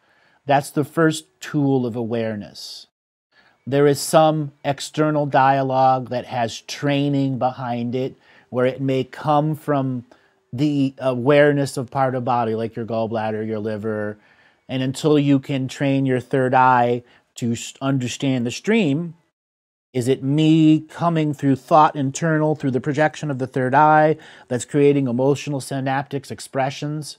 That's the first tool of awareness. There is some external dialogue that has training behind it, where it may come from the awareness of part of body, like your gallbladder, your liver, and until you can train your third eye to understand the stream, is it me coming through thought internal, through the projection of the third eye that's creating emotional synaptics expressions?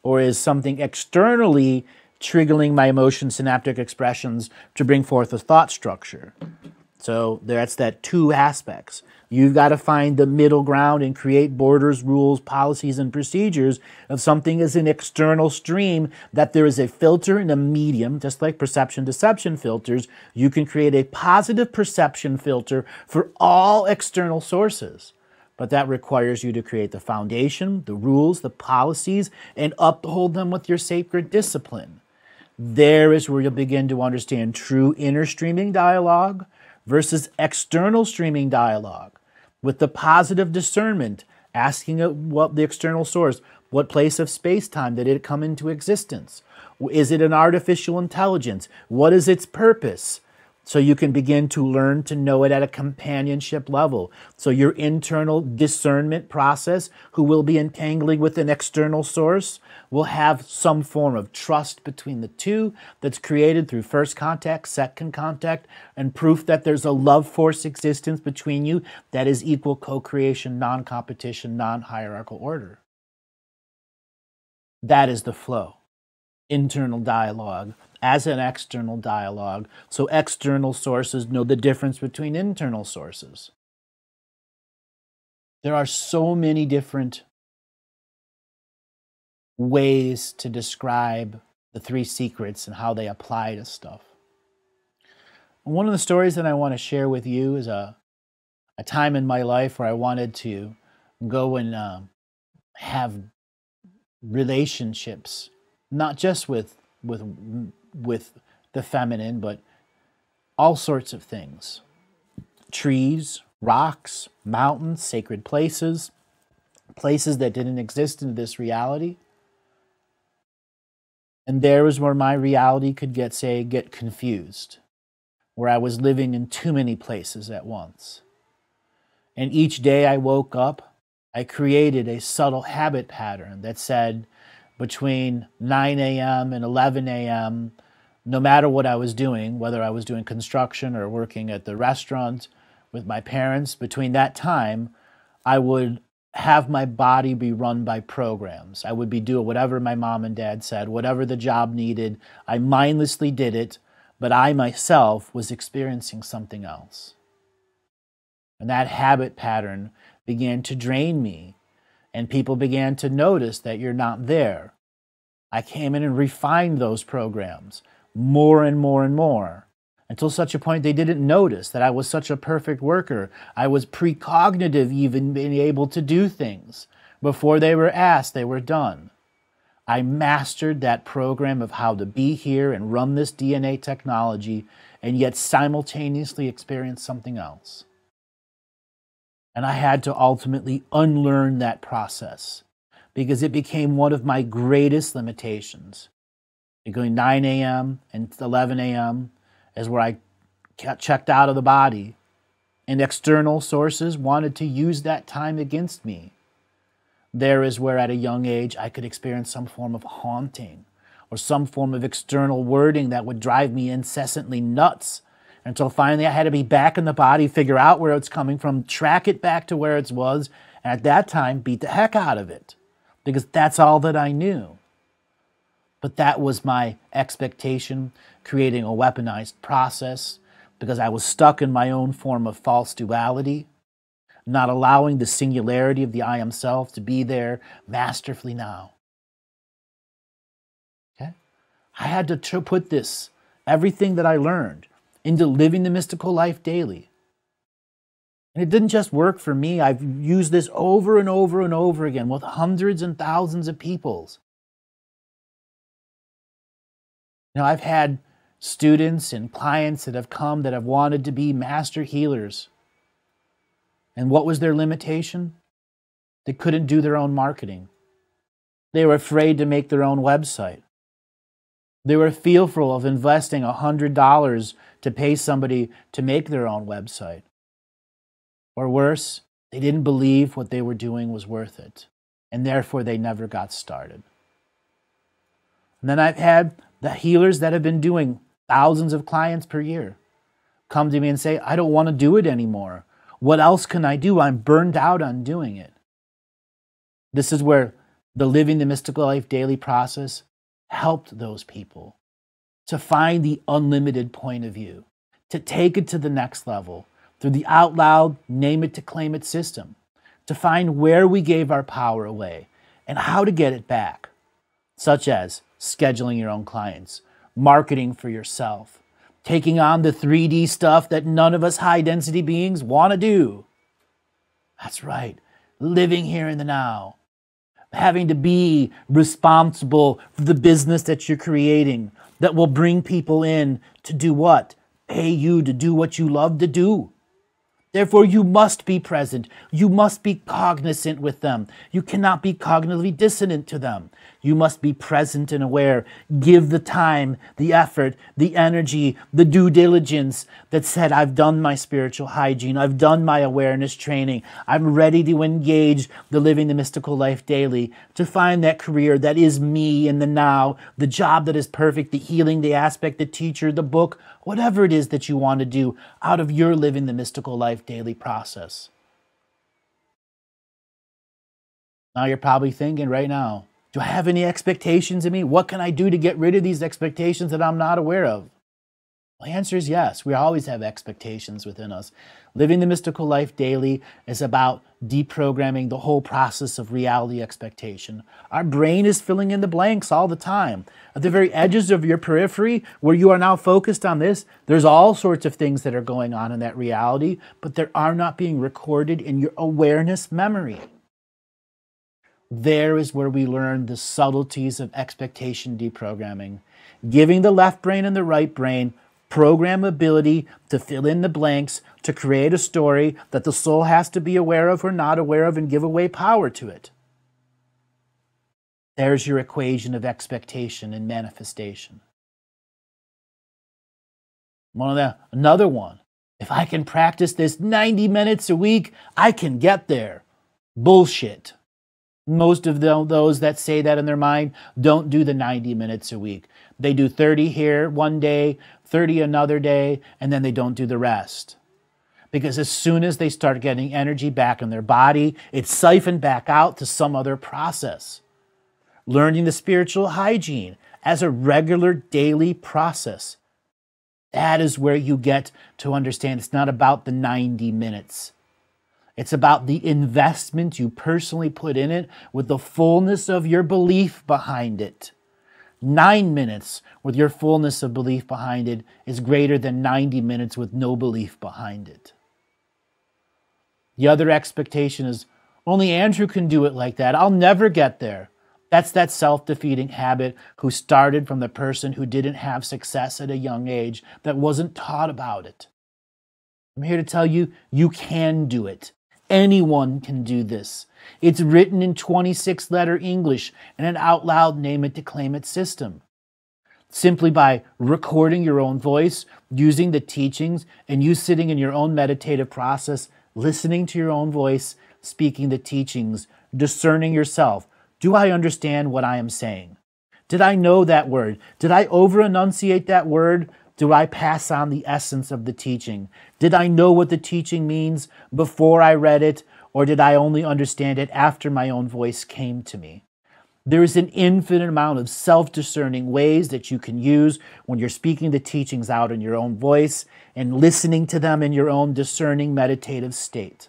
Or is something externally triggering my emotion synaptic expressions to bring forth a thought structure? So that's that two aspects. You've got to find the middle ground and create borders, rules, policies, and procedures of something as an external stream, that there is a filter and a medium, just like perception deception filters. You can create a positive perception filter for all external sources. But that requires you to create the foundation, the rules, the policies, and uphold them with your sacred discipline. There is where you'll begin to understand true inner streaming dialogue versus external streaming dialogue, with the positive discernment, asking what the external source, what place of space-time did it come into existence? Is it an artificial intelligence? What is its purpose? So you can begin to learn to know it at a companionship level. So your internal discernment process, who will be entangling with an external source, will have some form of trust between the two that's created through first contact, second contact, and proof that there's a love force existence between you that is equal co-creation, non-competition, non-hierarchical order. That is the flow. Internal dialogue as an external dialogue, so external sources know the difference between internal sources. There are so many different ways to describe the three secrets and how they apply to stuff. One of the stories that I want to share with you is a time in my life where I wanted to go and have relationships, not just with the feminine, but all sorts of things. Trees, rocks, mountains, sacred places, places that didn't exist in this reality. And there was where my reality could get confused, where I was living in too many places at once. And each day I woke up, I created a subtle habit pattern that said, between 9 a.m. and 11 a.m., no matter what I was doing, whether I was doing construction or working at the restaurant with my parents, between that time, I would have my body be run by programs. I would be doing whatever my mom and dad said, whatever the job needed. I mindlessly did it, but I myself was experiencing something else. And that habit pattern began to drain me. And people began to notice that you're not there. I came in and refined those programs more and more and more, until such a point they didn't notice that I was such a perfect worker. I was precognitive, even being able to do things. Before they were asked, they were done. I mastered that program of how to be here and run this DNA technology, and yet simultaneously experience something else. And I had to ultimately unlearn that process, because it became one of my greatest limitations. Between 9 a.m. and 11 a.m. is where I checked out of the body, and external sources wanted to use that time against me. There is where at a young age I could experience some form of haunting or some form of external wording that would drive me incessantly nuts, until finally I had to be back in the body, figure out where it's coming from, track it back to where it was, and at that time beat the heck out of it, because that's all that I knew. But that was my expectation, creating a weaponized process, because I was stuck in my own form of false duality, not allowing the singularity of the I am self to be there masterfully now. I had to put this, everything that I learned, into living the mystical life daily. And it didn't just work for me. I've used this over and over and over again with hundreds and thousands of people. I've had students and clients that have come that have wanted to be master healers. And what was their limitation? They couldn't do their own marketing. They were afraid to make their own website. They were fearful of investing $100 to pay somebody to make their own website. Or worse, they didn't believe what they were doing was worth it, and therefore they never got started. And then I've had the healers that have been doing thousands of clients per year come to me and say, I don't want to do it anymore. What else can I do? I'm burned out on doing it. This is where the Living the Mystical Life Daily process helped those people to find the unlimited point of view, to take it to the next level through the out loud, name it to claim it system, to find where we gave our power away and how to get it back, such as scheduling your own clients, marketing for yourself, taking on the 3D stuff that none of us high-density beings want to do. That's right, living here in the now, having to be responsible for the business that you're creating that will bring people in to do what? Pay you to do what you love to do. Therefore, you must be present. You must be cognizant with them. You cannot be cognitively dissonant to them. You must be present and aware. Give the time, the effort, the energy, the due diligence that said, I've done my spiritual hygiene. I've done my awareness training. I'm ready to engage the Living the Mystical Life Daily to find that career that is me in the now, the job that is perfect, the healing, the aspect, the teacher, the book, whatever it is that you want to do out of your Living the Mystical Life Daily process. Now you're probably thinking right now, do I have any expectations in me? What can I do to get rid of these expectations that I'm not aware of? Well, the answer is yes. We always have expectations within us. Living the Mystical Life Daily is about deprogramming the whole process of reality expectation. Our brain is filling in the blanks all the time. At the very edges of your periphery, where you are now focused on this, there's all sorts of things that are going on in that reality, but they are not being recorded in your awareness memory. There is where we learn the subtleties of expectation deprogramming, giving the left brain and the right brain programmability to fill in the blanks, to create a story that the soul has to be aware of or not aware of and give away power to it. There's your equation of expectation and manifestation. Another one. If I can practice this 90 minutes a week, I can get there. Bullshit. Most of those that say that in their mind don't do the 90 minutes a week. They do 30 here one day, 30 another day, and then they don't do the rest. Because as soon as they start getting energy back in their body, it's siphoned back out to some other process. Learning the spiritual hygiene as a regular daily process. That is where you get to understand it's not about the 90 minutes. It's about the investment you personally put in it with the fullness of your belief behind it. 9 minutes with your fullness of belief behind it is greater than 90 minutes with no belief behind it. The other expectation is, only Andrew can do it like that. I'll never get there. That's that self-defeating habit who started from the person who didn't have success at a young age, that wasn't taught about it. I'm here to tell you, you can do it. Anyone can do this. It's written in 26-letter English and an out-loud name-it-to-claim-it system. Simply by recording your own voice, using the teachings, and you sitting in your own meditative process, listening to your own voice, speaking the teachings, discerning yourself. Do I understand what I am saying? Did I know that word? Did I over-enunciate that word? Do I pass on the essence of the teaching? Did I know what the teaching means before I read it, or did I only understand it after my own voice came to me? There is an infinite amount of self-discerning ways that you can use when you're speaking the teachings out in your own voice and listening to them in your own discerning meditative state.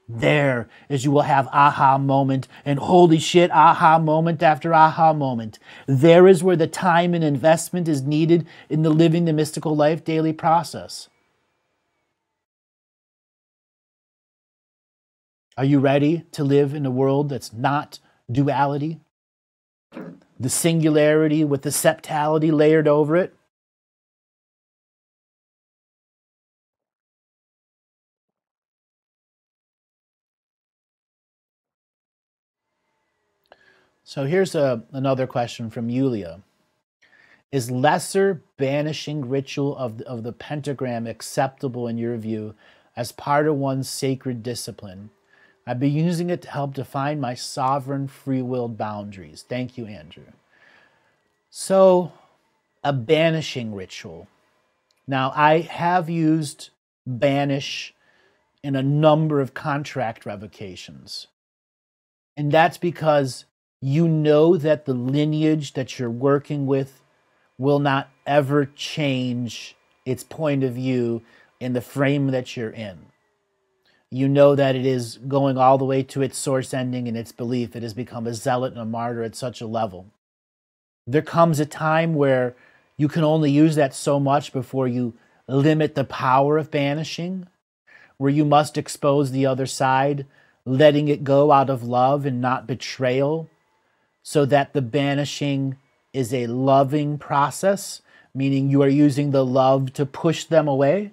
There is you will have aha moment and holy shit aha moment after aha moment. There is where the time and investment is needed in the living the mystical life daily process. Are you ready to live in a world that's not duality? The singularity with the septality layered over it? So here's another question from Yulia. Is lesser banishing ritual of the pentagram acceptable in your view as part of one's sacred discipline? I've been using it to help define my sovereign free-willed boundaries. Thank you, Andrew. So, a banishing ritual. Now, I have used banish in a number of contract revocations. And that's because you know that the lineage that you're working with will not ever change its point of view in the frame that you're in. You know that it is going all the way to its source ending in its belief. It has become a zealot and a martyr at such a level. There comes a time where you can only use that so much before you limit the power of banishing, where you must expose the other side, letting it go out of love and not betrayal, so that the banishing is a loving process, meaning you are using the love to push them away,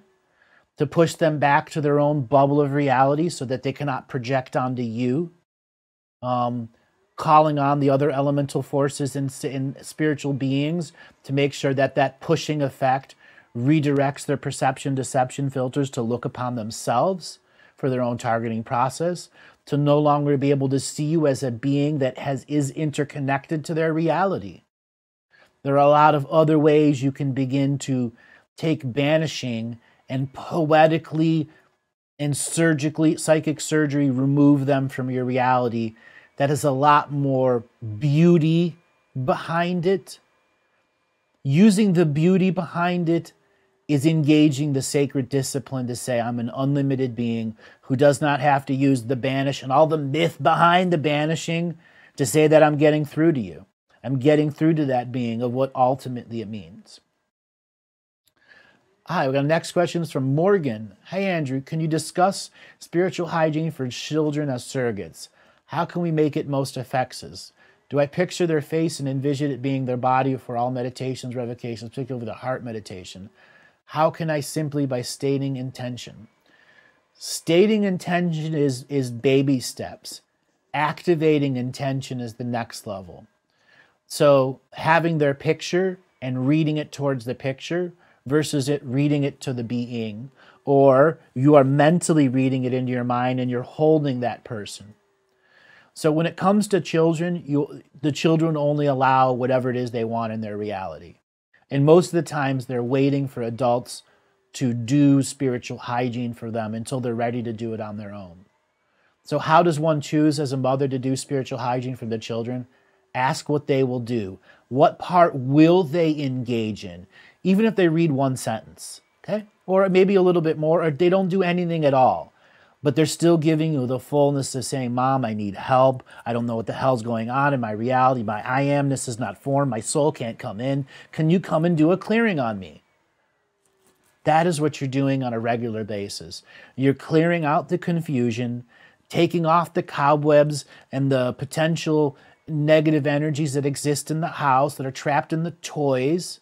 to push them back to their own bubble of reality so that they cannot project onto you, calling on the other elemental forces in spiritual beings to make sure that that pushing effect redirects their perception deception filters to look upon themselves for their own targeting process, to no longer be able to see you as a being that is interconnected to their reality. There are a lot of other ways you can begin to take banishing and poetically and surgically, psychic surgery, remove them from your reality. That is a lot more beauty behind it. Using the beauty behind it is engaging the sacred discipline to say, I'm an unlimited being who does not have to use the banish and all the myth behind the banishing to say that I'm getting through to you. I'm getting through to that being of what ultimately it means. Hi, we got next questions from Morgan. Hey, Andrew, can you discuss spiritual hygiene for children as surrogates? How can we make it most effective? Do I picture their face and envision it being their body for all meditations, revocations, particularly the heart meditation? How can I simply by stating intention? Stating intention is baby steps. Activating intention is the next level. So having their picture and reading it towards the picture versus it reading it to the being, or you are mentally reading it into your mind and you're holding that person. So when it comes to children, the children only allow whatever it is they want in their reality. And most of the times they're waiting for adults to do spiritual hygiene for them until they're ready to do it on their own. So how does one choose as a mother to do spiritual hygiene for the children? Ask what they will do. What part will they engage in? Even if they read one sentence, okay? Or maybe a little bit more, or they don't do anything at all. But they're still giving you the fullness of saying, Mom, I need help. I don't know what the hell's going on in my reality. My I amness is not formed. My soul can't come in. Can you come and do a clearing on me? That is what you're doing on a regular basis. You're clearing out the confusion, taking off the cobwebs and the potential negative energies that exist in the house, that are trapped in the toys.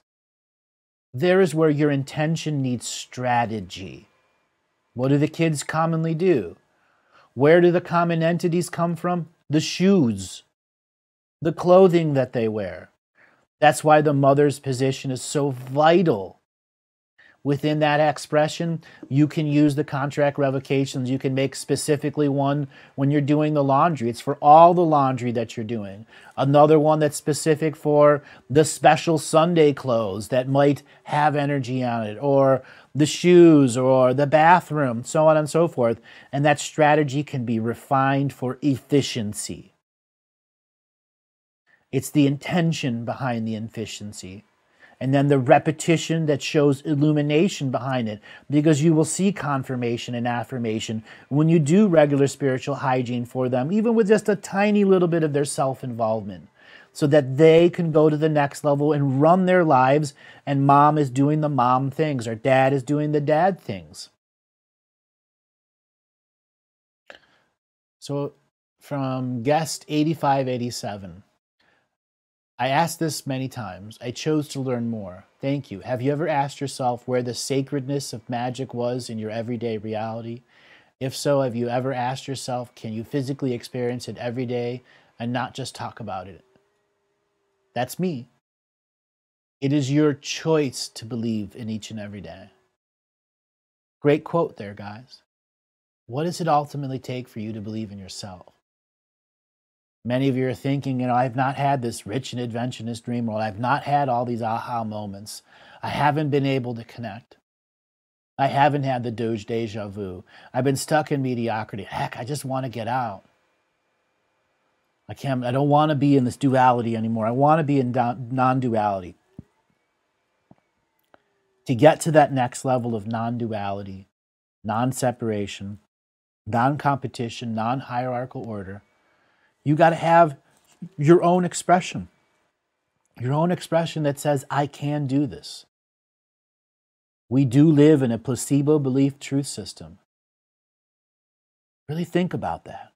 There is where your intention needs strategy. What do the kids commonly do? Where do the common entities come from? The shoes, the clothing that they wear. That's why the mother's position is so vital. Within that expression, you can use the contract revocations. You can make specifically one when you're doing the laundry. It's for all the laundry that you're doing. Another one that's specific for the special Sunday clothes that might have energy on it, or the shoes, or the bathroom, so on and so forth. And that strategy can be refined for efficiency. It's the intention behind the efficiency. And then the repetition that shows illumination behind it, because you will see confirmation and affirmation when you do regular spiritual hygiene for them, even with just a tiny little bit of their self-involvement, so that they can go to the next level and run their lives, and mom is doing the mom things, or dad is doing the dad things. So from guest 8587, I asked this many times. I chose to learn more. Thank you. Have you ever asked yourself where the sacredness of magic was in your everyday reality? If so, have you ever asked yourself, can you physically experience it every day and not just talk about it? That's me. It is your choice to believe in each and every day. Great quote there, guys. What does it ultimately take for you to believe in yourself? Many of you are thinking, I've not had this rich and adventurous dream world. I've not had all these aha moments. I haven't been able to connect. I haven't had the deja vu. I've been stuck in mediocrity. Heck, I just want to get out. I don't want to be in this duality anymore. I want to be in non-duality. To get to that next level of non-duality, non-separation, non-competition, non-hierarchical order, you got to have your own expression that says, I can do this. We do live in a placebo belief truth system. Really think about that.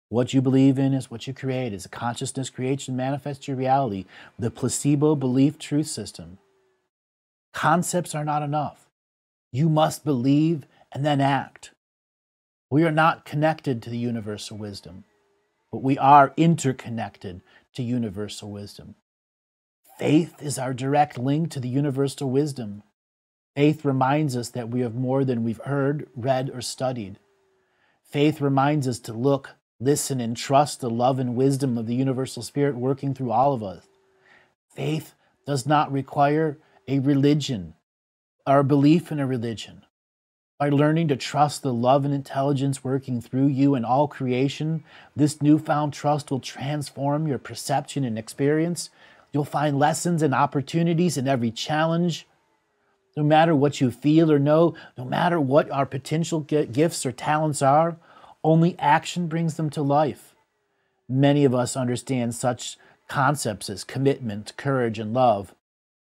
What you believe in is what you create. As a consciousness creates and manifests your reality. The placebo belief truth system. Concepts are not enough. You must believe and then act. We are not connected to the universal wisdom, but we are interconnected to universal wisdom. Faith is our direct link to the universal wisdom. Faith reminds us that we have more than we've heard, read, or studied. Faith reminds us to look, listen, and trust the love and wisdom of the universal spirit working through all of us. Faith does not require a religion or a belief in a religion. By learning to trust the love and intelligence working through you and all creation, this newfound trust will transform your perception and experience. You'll find lessons and opportunities in every challenge. No matter what you feel or know, no matter what our potential gifts or talents are, only action brings them to life. Many of us understand such concepts as commitment, courage, and love,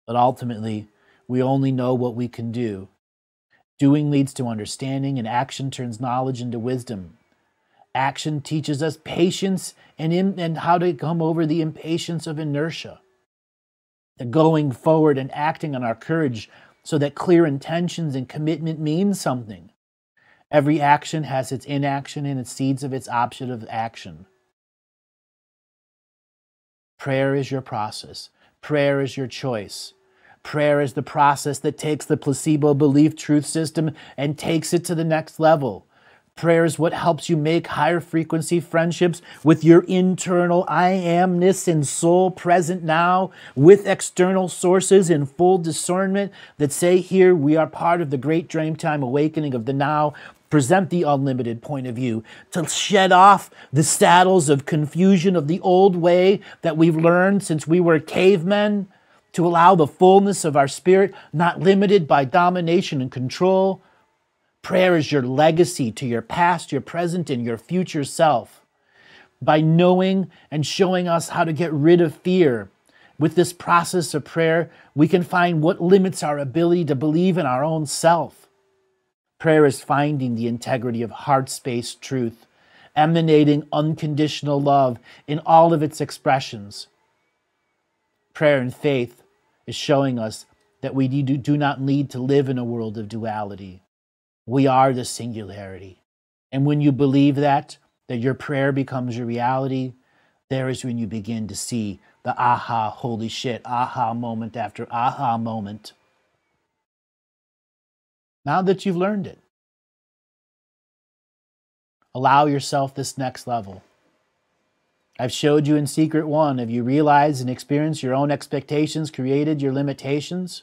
but ultimately, we only know what we can do. Doing leads to understanding, and action turns knowledge into wisdom. Action teaches us patience and how to come over the impatience of inertia. The going forward and acting on our courage so that clear intentions and commitment mean something. Every action has its inaction and its seeds of its opposite of action. Prayer is your process. Prayer is your choice. Prayer is the process that takes the placebo belief truth system and takes it to the next level. Prayer is what helps you make higher frequency friendships with your internal I amness and soul present now, with external sources in full discernment that say, here we are part of the great Dreamtime awakening of the now. Present the unlimited point of view to shed off the saddles of confusion of the old way that we've learned since we were cavemen, to allow the fullness of our spirit, not limited by domination and control. Prayer is your legacy to your past, your present, and your future self. By knowing and showing us how to get rid of fear, with this process of prayer, we can find what limits our ability to believe in our own self. Prayer is finding the integrity of heart space truth, emanating unconditional love in all of its expressions. Prayer and faith is showing us that we do not need to live in a world of duality. We are the singularity. And when you believe that your prayer becomes your reality, there is when you begin to see the aha, holy shit, aha moment after aha moment. Now that you've learned it, allow yourself this next level. I've showed you in Secret 1, have you realized and experienced your own expectations created your limitations?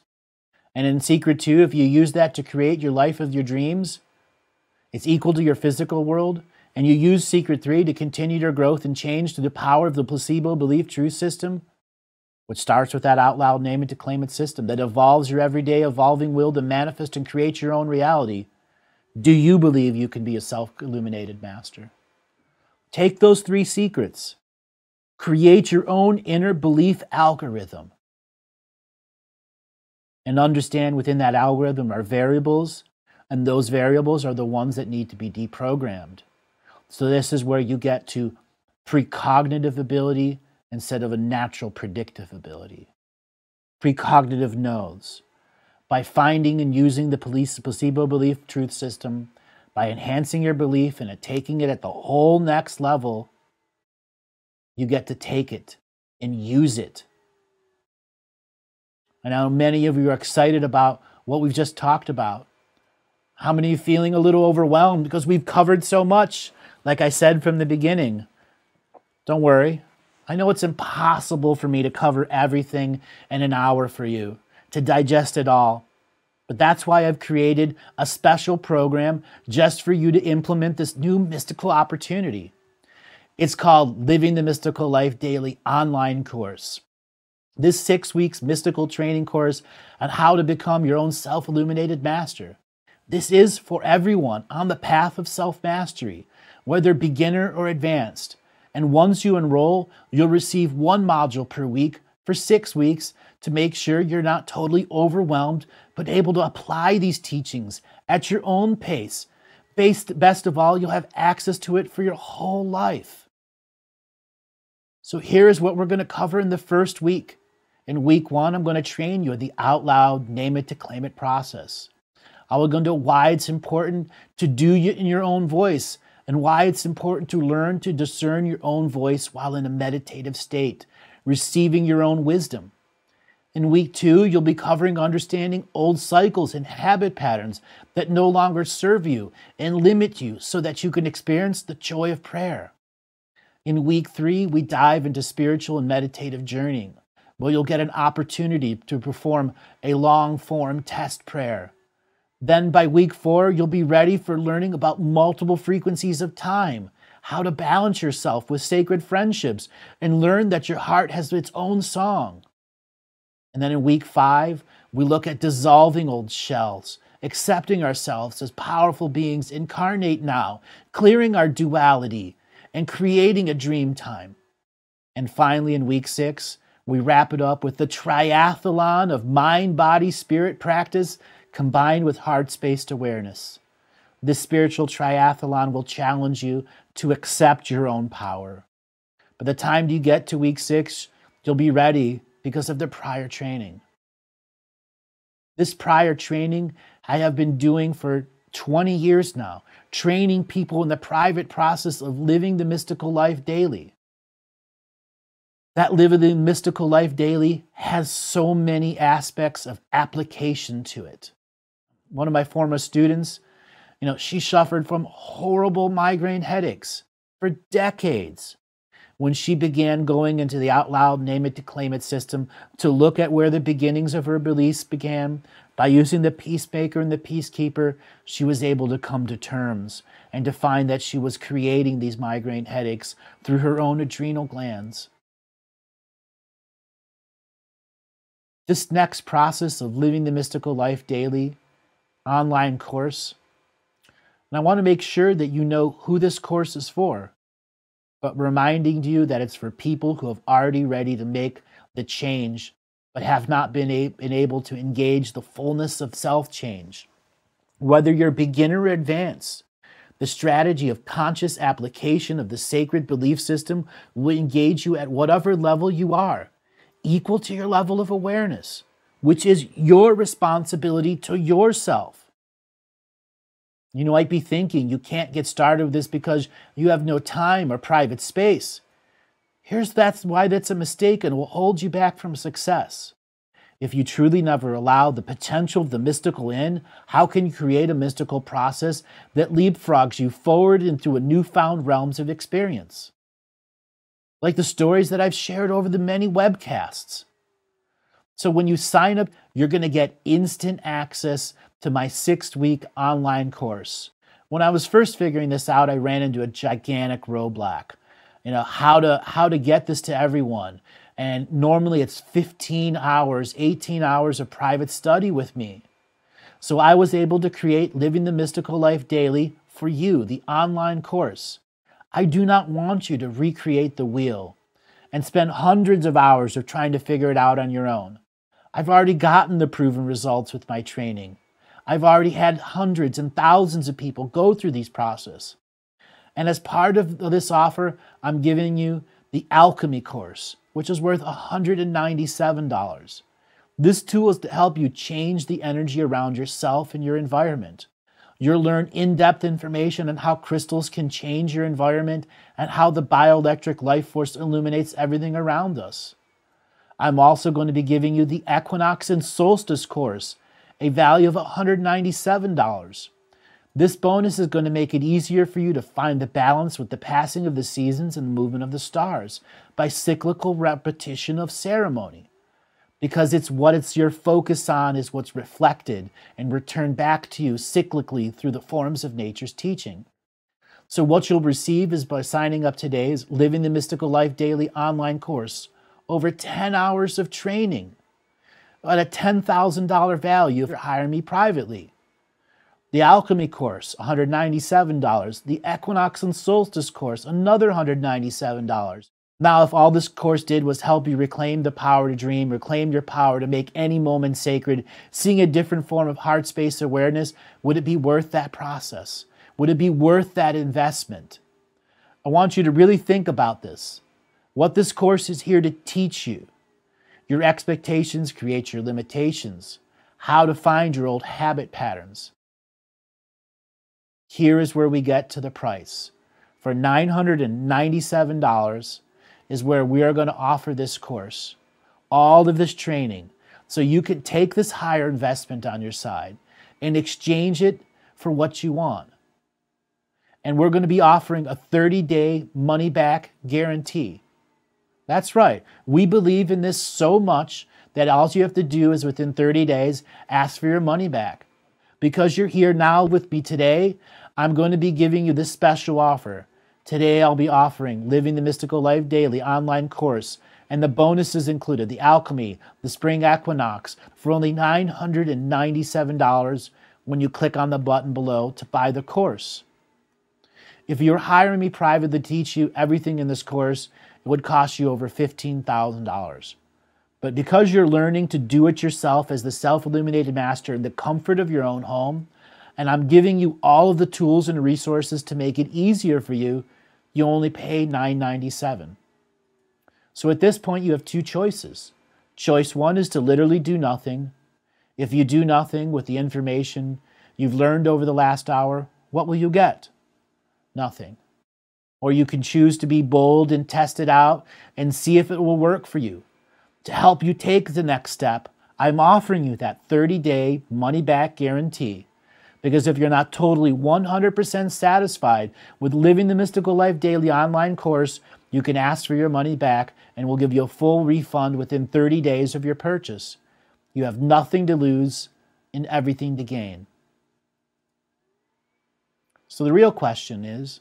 And in Secret 2, if you use that to create your life of your dreams, it's equal to your physical world, and you use Secret 3 to continue your growth and change through the power of the placebo belief truth system, which starts with that out loud name it to claim it system that evolves your everyday evolving will to manifest and create your own reality, do you believe you can be a self-illuminated master? Take those 3 secrets. Create your own inner belief algorithm. And understand within that algorithm are variables, and those variables are the ones that need to be deprogrammed. So this is where you get to precognitive ability instead of a natural predictive ability. Precognitive nodes. By finding and using the placebo belief truth system, by enhancing your belief and taking it at the whole next level, you get to take it and use it. I know many of you are excited about what we've just talked about. How many are feeling a little overwhelmed because we've covered so much? Like I said from the beginning, don't worry. I know it's impossible for me to cover everything in an hour for you, to digest it all. But that's why I've created a special program just for you to implement this new mystical opportunity. It's called Living the Mystical Life Daily online course. This 6 weeks mystical training course on how to become your own self-illuminated master. This is for everyone on the path of self-mastery, whether beginner or advanced. And once you enroll, you'll receive 1 module per week for 6 weeks to make sure you're not totally overwhelmed, but able to apply these teachings at your own pace. Best of all, you'll have access to it for your whole life. So here's what we're going to cover in the first week. In week 1, I'm going to train you in the out loud, name it to claim it process. I will go into why it's important to do it in your own voice and why it's important to learn to discern your own voice while in a meditative state, receiving your own wisdom. In week 2, you'll be covering understanding old cycles and habit patterns that no longer serve you and limit you so that you can experience the joy of prayer. In week 3, we dive into spiritual and meditative journeying, where you'll get an opportunity to perform a long-form test prayer. Then by week 4, you'll be ready for learning about multiple frequencies of time, how to balance yourself with sacred friendships, and learn that your heart has its own song. And then in week 5, we look at dissolving old shells, accepting ourselves as powerful beings incarnate now, clearing our duality, and creating a dream time. And finally, in week 6, we wrap it up with the triathlon of mind, body, spirit practice combined with heart-spaced awareness. This spiritual triathlon will challenge you to accept your own power. By the time you get to week 6, you'll be ready because of the prior training. This prior training I have been doing for 20 years now, training people in the private process of living the mystical life daily. That living the mystical life daily has so many aspects of application to it. One of my former students, she suffered from horrible migraine headaches for decades. When she began going into the out loud, name it to claim it system to look at where the beginnings of her beliefs began, by using the peacemaker and the peacekeeper, she was able to come to terms and to find that she was creating these migraine headaches through her own adrenal glands. This next process of living the mystical life daily online course, and I want to make sure that you know who this course is for, but reminding you that it's for people who have already ready to make the change, but have not been able to engage the fullness of self-change. Whether you're beginner or advanced, the strategy of conscious application of the sacred belief system will engage you at whatever level you are, equal to your level of awareness, which is your responsibility to yourself. You might be thinking you can't get started with this because you have no time or private space. That's why that's a mistake and will hold you back from success. If you truly never allow the potential of the mystical in, how can you create a mystical process that leapfrogs you forward into a newfound realms of experience? Like the stories that I've shared over the many webcasts. So when you sign up, you're going to get instant access to my 6-week online course. When I was first figuring this out, I ran into a gigantic roadblock. How to get this to everyone. And normally it's 15 hours, 18 hours of private study with me. So I was able to create Living the Mystical Life Daily for you, the online course. I do not want you to recreate the wheel and spend hundreds of hours of trying to figure it out on your own. I've already gotten the proven results with my training. I've already had hundreds and thousands of people go through these processes. And as part of this offer, I'm giving you the Alchemy course, which is worth $197. This tool is to help you change the energy around yourself and your environment. You'll learn in-depth information on how crystals can change your environment and how the bioelectric life force illuminates everything around us. I'm also going to be giving you the Equinox and Solstice course, a value of $197. This bonus is going to make it easier for you to find the balance with the passing of the seasons and the movement of the stars by cyclical repetition of ceremony. Because it's your focus on is what's reflected and returned back to you cyclically through the forms of nature's teaching. So what you'll receive is by signing up today's Living the Mystical Life Daily online course, over 10 hours of training at a $10,000 value if you hire me privately. The Alchemy course, $197. The Equinox and Solstice course, another $197. Now, if all this course did was help you reclaim the power to dream, reclaim your power to make any moment sacred, seeing a different form of heart space awareness, would it be worth that process? Would it be worth that investment? I want you to really think about this. What this course is here to teach you. Your expectations create your limitations. How to find your old habit patterns. Here is where we get to the price. For $997 is where we are going to offer this course, all of this training, so you can take this higher investment on your side and exchange it for what you want. And we're going to be offering a 30-day money-back guarantee. That's right. We believe in this so much that all you have to do is within 30 days, ask for your money back. Because you're here now with me today, I'm going to be giving you this special offer. Today I'll be offering Living the Mystical Life Daily online course, and the bonuses included the Alchemy, the Spring Equinox, for only $997 when you click on the button below to buy the course. If you're hiring me privately to teach you everything in this course, it would cost you over $15,000. But because you're learning to do it yourself as the self-illuminated master in the comfort of your own home, and I'm giving you all of the tools and resources to make it easier for you, you only pay $997. So at this point, you have two choices. Choice one is to literally do nothing. If you do nothing with the information you've learned over the last hour, what will you get? Nothing. Or you can choose to be bold and test it out and see if it will work for you. To help you take the next step, I'm offering you that 30-day money-back guarantee. Because if you're not totally 100% satisfied with Living the Mystical Life Daily online course, you can ask for your money back and we'll give you a full refund within 30 days of your purchase. You have nothing to lose and everything to gain. So the real question is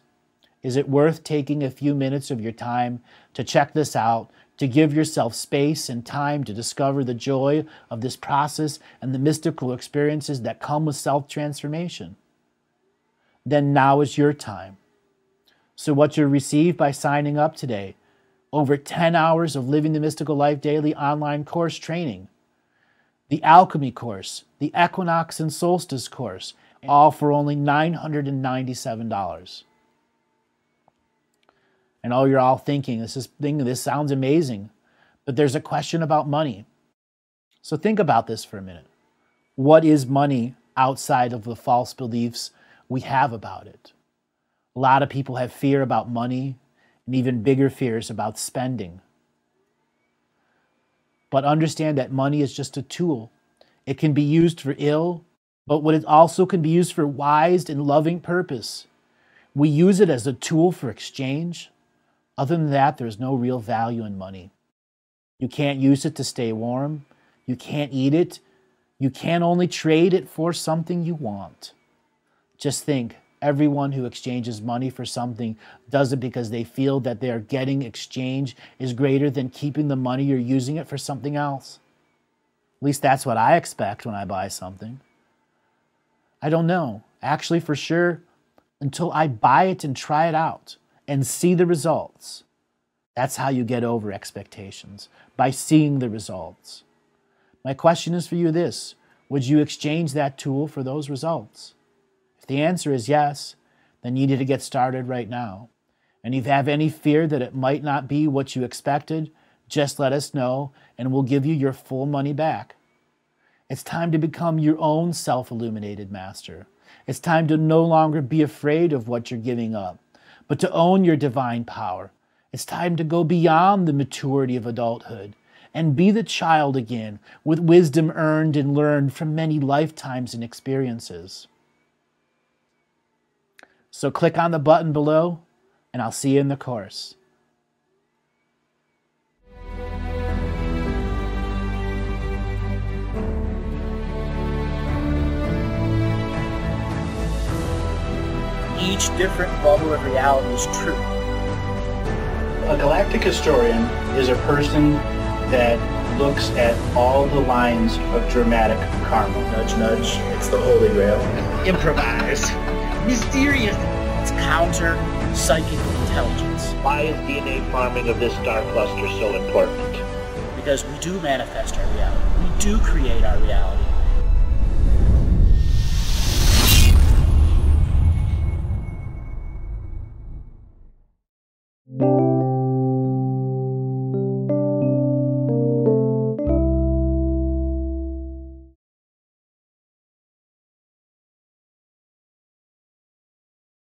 it worth taking a few minutes of your time to check this out, to give yourself space and time to discover the joy of this process and the mystical experiences that come with self-transformation? Then now is your time. So what you'll receive by signing up today, over 10 hours of Living the Mystical Life Daily online course training, the Alchemy course, the Equinox and Solstice course, all for only $997. I know you're all thinking, this sounds amazing, but there's a question about money. So think about this for a minute. What is money outside of the false beliefs we have about it? A lot of people have fear about money and even bigger fears about spending. But understand that money is just a tool. It can be used for ill, but it also can be used for wise and loving purpose. We use it as a tool for exchange. Other than that, there's no real value in money. You can't use it to stay warm. You can't eat it. You can only trade it for something you want. Just think, Everyone who exchanges money for something does it because they feel that their getting exchange is greater than keeping the money or using it for something else. At least that's what I expect when I buy something. I don't know, actually for sure, until I buy it and try it out and see the results. That's how you get over expectations, by seeing the results. My question is for you this: would you exchange that tool for those results? If the answer is yes, then you need to get started right now. And if you have any fear that it might not be what you expected, just let us know and we'll give you your full money back. It's time to become your own self-illuminated master. It's time to no longer be afraid of what you're giving up, but to own your divine power. It's time to go beyond the maturity of adulthood and be the child again with wisdom earned and learned from many lifetimes and experiences. So click on the button below and I'll see you in the course. Each different bubble of reality is true. A galactic historian is a person that looks at all the lines of dramatic karma. Nudge, nudge. It's the Holy Grail. Improvise. Mysterious. It's counter psychic intelligence. Why is DNA farming of this star cluster so important? Because we do manifest our reality. We do create our reality.